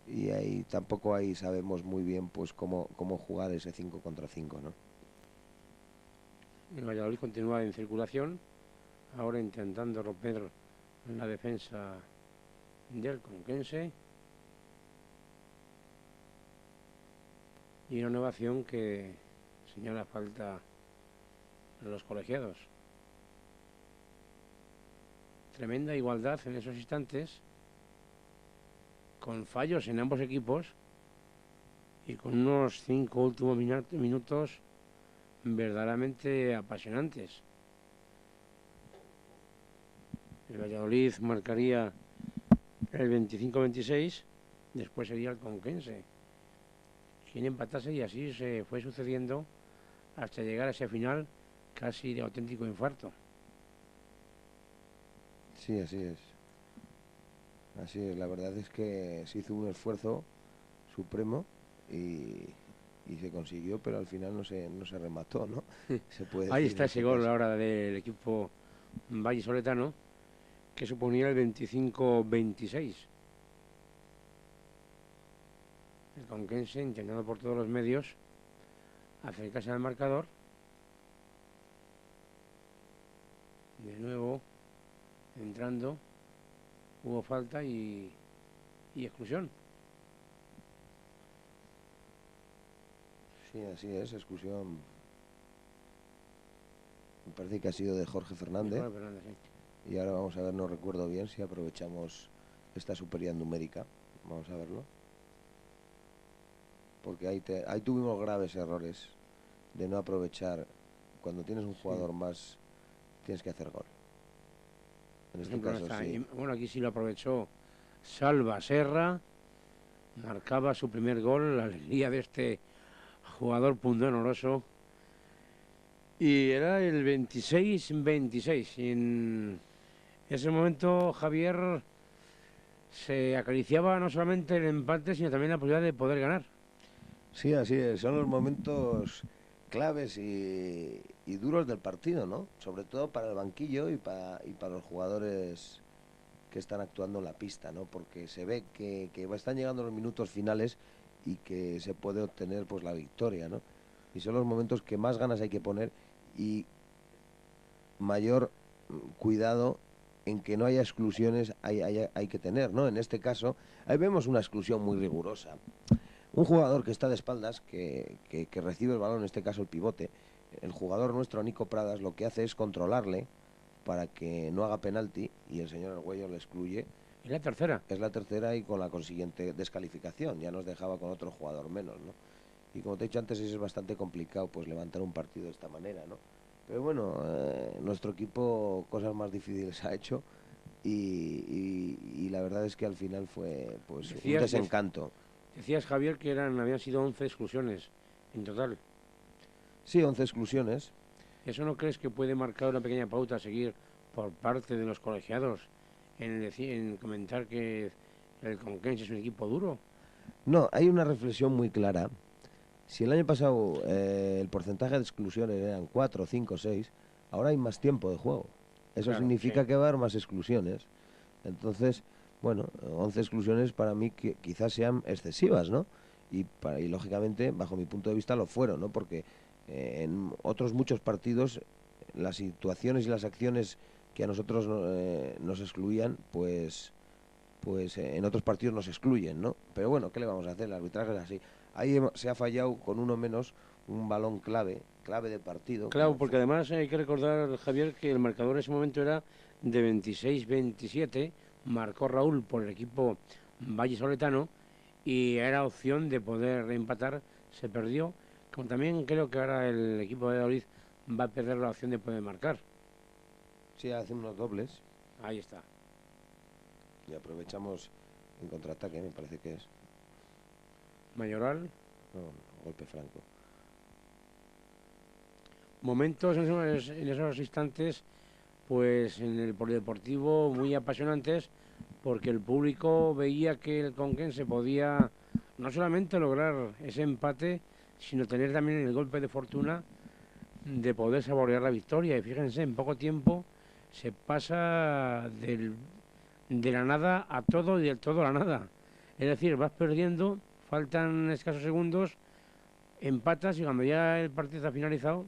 y ahí tampoco ahí sabemos muy bien pues cómo jugar ese 5 contra 5, ¿no? El Valladolid continúa en circulación, ahora intentando romper la defensa del Conquense. Y una nueva acción que señala falta los colegiados. Tremenda igualdad en esos instantes, con fallos en ambos equipos y con unos 5 últimos minutos verdaderamente apasionantes. El Valladolid marcaría el 25-26, después sería el Conquense quien empatase, y así se fue sucediendo hasta llegar a ese final casi de auténtico infarto. Sí, así es. Así es, la verdad es que se hizo un esfuerzo supremo y se consiguió, pero al final no se remató, ¿no? Se puede Ahí decir está en ese este gol caso. ahora del equipo vallisoletano, que suponía el 25-26. El Conquense, intentando por todos los medios acercarse al marcador. De nuevo, entrando, hubo falta y exclusión. Sí, así es, exclusión. Me parece que ha sido de Jorge Fernández. Jorge Fernández, sí. Y ahora vamos a ver, no recuerdo bien si aprovechamos esta superioridad numérica. Vamos a verlo. Porque ahí tuvimos graves errores de no aprovechar. Cuando tienes un jugador más, tienes que hacer gol. En este Ejemplo, caso, sí. bueno, aquí sí lo aprovechó Salva Serra, marcaba su primer gol, la alegría de este jugador pundonoroso. Y era el 26-26. Y en ese momento Javier se acariciaba no solamente el empate, sino también la posibilidad de poder ganar. Sí, así es. Son los momentos claves y duros del partido, ¿no? Sobre todo para el banquillo y para los jugadores que están actuando en la pista, ¿no? Porque se ve que están llegando los minutos finales y que se puede obtener pues la victoria, ¿no? Y son los momentos que más ganas hay que poner y mayor cuidado en que no haya exclusiones hay que tener, ¿no? En este caso, ahí vemos una exclusión muy rigurosa. Un jugador que está de espaldas, que recibe el balón, en este caso el pivote, el jugador nuestro, Nico Pradas, lo que hace es controlarle para que no haga penalti y el señor Argüello le excluye. Es la tercera. Es la tercera y con la consiguiente descalificación. Ya nos dejaba con otro jugador menos, ¿no? Y como te he dicho antes, es bastante complicado pues levantar un partido de esta manera, ¿no? Pero bueno, nuestro equipo cosas más difíciles ha hecho y la verdad es que al final fue pues un desencanto. Decías, Javier, que habían sido 11 exclusiones en total. Sí, 11 exclusiones. ¿Eso no crees que puede marcar una pequeña pauta a seguir por parte de los colegiados en comentar que el Conquense es un equipo duro? No, hay una reflexión muy clara. Si el año pasado el porcentaje de exclusiones eran 4, 5, 6, ahora hay más tiempo de juego. Eso Claro, significa sí. que va a haber más exclusiones. Entonces, bueno, 11 exclusiones para mí quizás sean excesivas, ¿no? Y lógicamente, bajo mi punto de vista, lo fueron, ¿no? Porque en otros muchos partidos las situaciones y las acciones que a nosotros nos excluían, pues en otros partidos nos excluyen, ¿no? Pero bueno, ¿qué le vamos a hacer? El arbitraje es así. Ahí se ha fallado con uno menos un balón clave de partido. Claro, porque además hay que recordar, Javier, que el marcador en ese momento era de 26-27, marcó Raúl por el equipo vallisoletano y era opción de poder empatar, se perdió. Como también creo que ahora el equipo de Valladolid va a perder la opción de poder marcar. Sí, hacen unos dobles. Ahí está. Y aprovechamos en contraataque, me parece que es. Mayoral. No, golpe franco. Momentos en esos instantes, pues en el polideportivo muy apasionantes, porque el público veía que el Conquense podía no solamente lograr ese empate, sino tener también el golpe de fortuna de poder saborear la victoria. Y fíjense, en poco tiempo se pasa de la nada a todo y del todo a la nada. Es decir, vas perdiendo, faltan escasos segundos, empatas y cuando ya el partido está finalizado,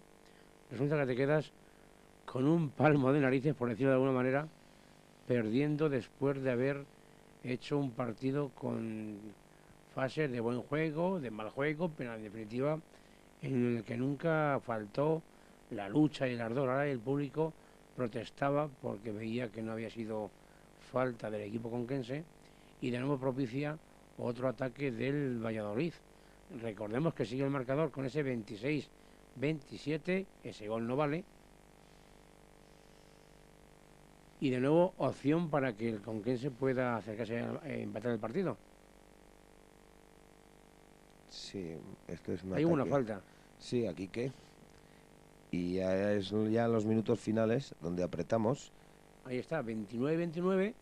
resulta que te quedas con un palmo de narices, por decirlo de alguna manera, perdiendo después de haber hecho un partido con fases de buen juego, de mal juego, pero en definitiva en el que nunca faltó la lucha y el ardor. Ahora el público protestaba porque veía que no había sido falta del equipo conquense y de nuevo propicia otro ataque del Valladolid. Recordemos que sigue el marcador con ese 26-27, ese gol no vale. Y de nuevo opción para que el conquense pueda acercarse a empatar el partido. Sí, esto es un Hay ataque. una falta. Sí, aquí qué. Y ya es ya los minutos finales donde apretamos. Ahí está, 29-29.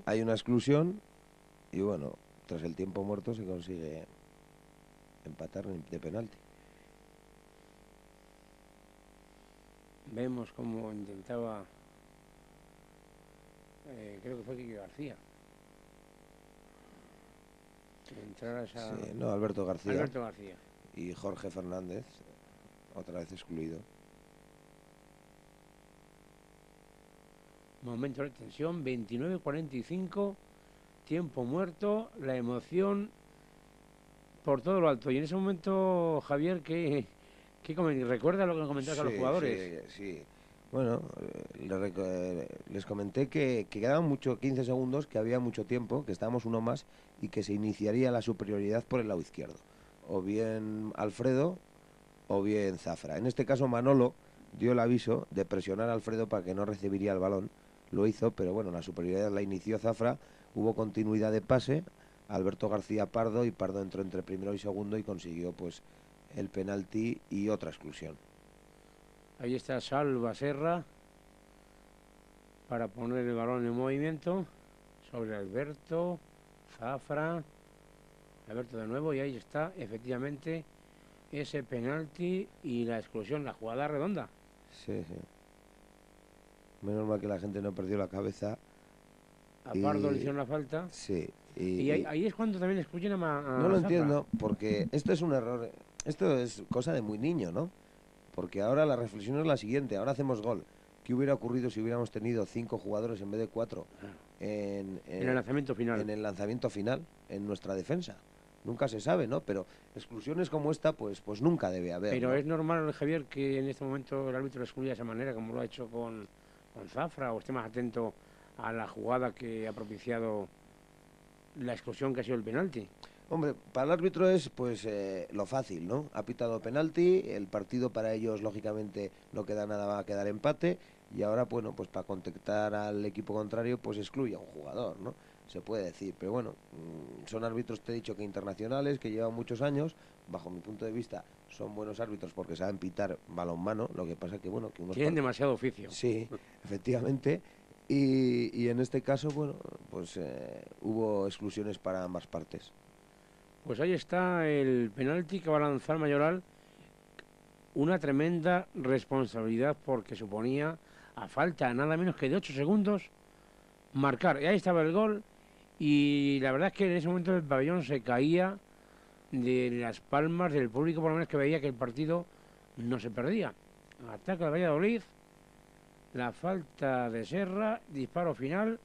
Hay una exclusión y bueno, tras el tiempo muerto se consigue empatar de penalti. Vemos cómo intentaba, creo que fue Quique García, entrar a esa... Sí, no, Alberto García. Alberto García. Y Jorge Fernández, otra vez excluido. Momento de tensión, 29-45, tiempo muerto, la emoción por todo lo alto. Y en ese momento, Javier, ¿recuerda lo que comentabas a los jugadores? Sí. Bueno, les comenté que quedaban 15 segundos, que había mucho tiempo, que estábamos uno más y que se iniciaría la superioridad por el lado izquierdo. O bien Alfredo o bien Zafra. En este caso Manolo dio el aviso de presionar a Alfredo para que no recibiría el balón. Lo hizo, pero bueno, la superioridad la inició Zafra, hubo continuidad de pase, Alberto García Pardo, y Pardo entró entre primero y segundo y consiguió pues el penalti y otra exclusión. Ahí está Salva Serra para poner el balón en movimiento sobre Alberto, Zafra, Alberto de nuevo, y ahí está efectivamente ese penalti y la exclusión, la jugada redonda. Sí. Menos mal que la gente no perdió la cabeza. A Pardo le hicieron la falta. Sí. Y ahí es cuando también excluyen a no lo Zafra. Entiendo, porque esto es un error. Esto es cosa de muy niño, ¿no? Porque ahora la reflexión es la siguiente. Ahora hacemos gol. ¿Qué hubiera ocurrido si hubiéramos tenido 5 jugadores en vez de 4 en el lanzamiento final? En el lanzamiento final, en nuestra defensa. Nunca se sabe, ¿no? Pero exclusiones como esta, pues nunca debe haber. Pero ¿no? es normal, Javier, que en este momento el árbitro excluya de esa manera, como lo ha hecho con Zafra, o esté más atento a la jugada que ha propiciado la exclusión que ha sido el penalti. Hombre, para el árbitro es pues lo fácil, ¿no? Ha pitado penalti, el partido para ellos lógicamente no queda nada, va a quedar empate, y ahora, bueno, pues para contactar al equipo contrario, pues excluye a un jugador, ¿no? Se puede decir, pero bueno, son árbitros, te he dicho, que internacionales, que llevan muchos años, bajo mi punto de vista son buenos árbitros porque saben pitar balonmano, lo que pasa que, bueno, que unos... Tienen demasiado oficio. Sí, efectivamente. Y en este caso, bueno, pues hubo exclusiones para ambas partes. Pues ahí está el penalti que va a lanzar Mayoral. Una tremenda responsabilidad porque suponía, a falta nada menos que de 8 segundos, marcar. Y ahí estaba el gol. Y la verdad es que en ese momento el pabellón se caía de las palmas del público, por lo menos, que veía que el partido no se perdía. Ataca el Valladolid. La falta de Serra, disparo final,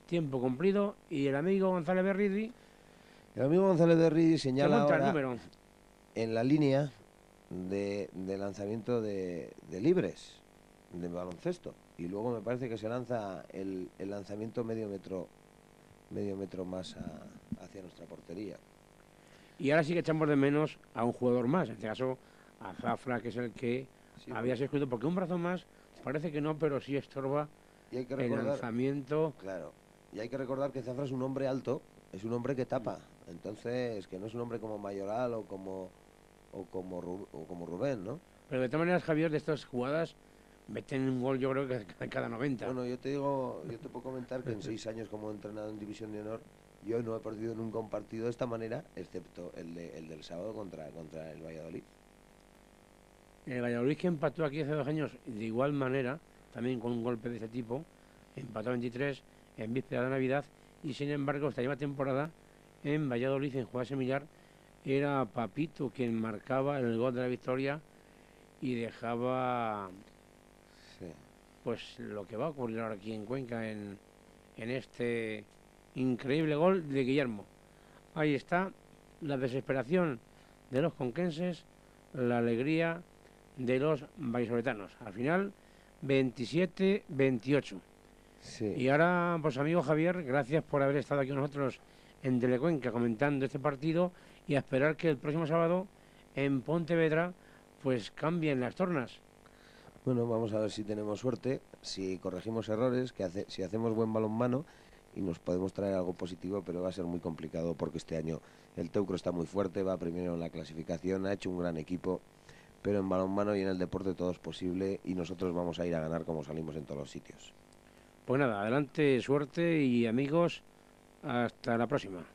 tiempo cumplido, y el amigo González Berridi... El amigo González Berridi señala ahora el número en la línea de lanzamiento de libres, de baloncesto, y luego me parece que se lanza el lanzamiento medio metro más hacia nuestra portería. Y ahora sí que echamos de menos a un jugador más, en este caso a Zafra, que es el que había sido escrito, porque un brazo más parece que no, pero sí estorba el lanzamiento. Claro, y hay que recordar que Zafra es un hombre alto, es un hombre que tapa, entonces que no es un hombre como Mayoral o como Rubén, ¿no? Pero de todas maneras, Javier, de estas jugadas meten un gol, yo creo que cada 90. Bueno, yo te puedo comentar que en 6 años como entrenador en División de Honor, yo no he perdido nunca un partido de esta manera, excepto el del sábado contra el Valladolid. El Valladolid, que empató aquí hace 2 años de igual manera, también con un golpe de este tipo, empató 23 en víspera de Navidad, y sin embargo esta misma temporada en Valladolid, en jugada similar, era Papito quien marcaba el gol de la victoria y dejaba pues lo que va a ocurrir ahora aquí en Cuenca en este increíble gol de Guillermo. Ahí está la desesperación de los conquenses, la alegría de los vallisoletanos. Al final, 27-28. Sí. Y ahora, pues amigo Javier, gracias por haber estado aquí con nosotros en Telecuenca comentando este partido y a esperar que el próximo sábado en Pontevedra pues cambien las tornas. Bueno, vamos a ver si tenemos suerte, si corregimos errores, si hacemos buen balonmano y nos podemos traer algo positivo, pero va a ser muy complicado porque este año el Teucro está muy fuerte, va primero en la clasificación, ha hecho un gran equipo, pero en balonmano y en el deporte todo es posible y nosotros vamos a ir a ganar como salimos en todos los sitios. Pues nada, adelante, suerte y amigos, hasta la próxima.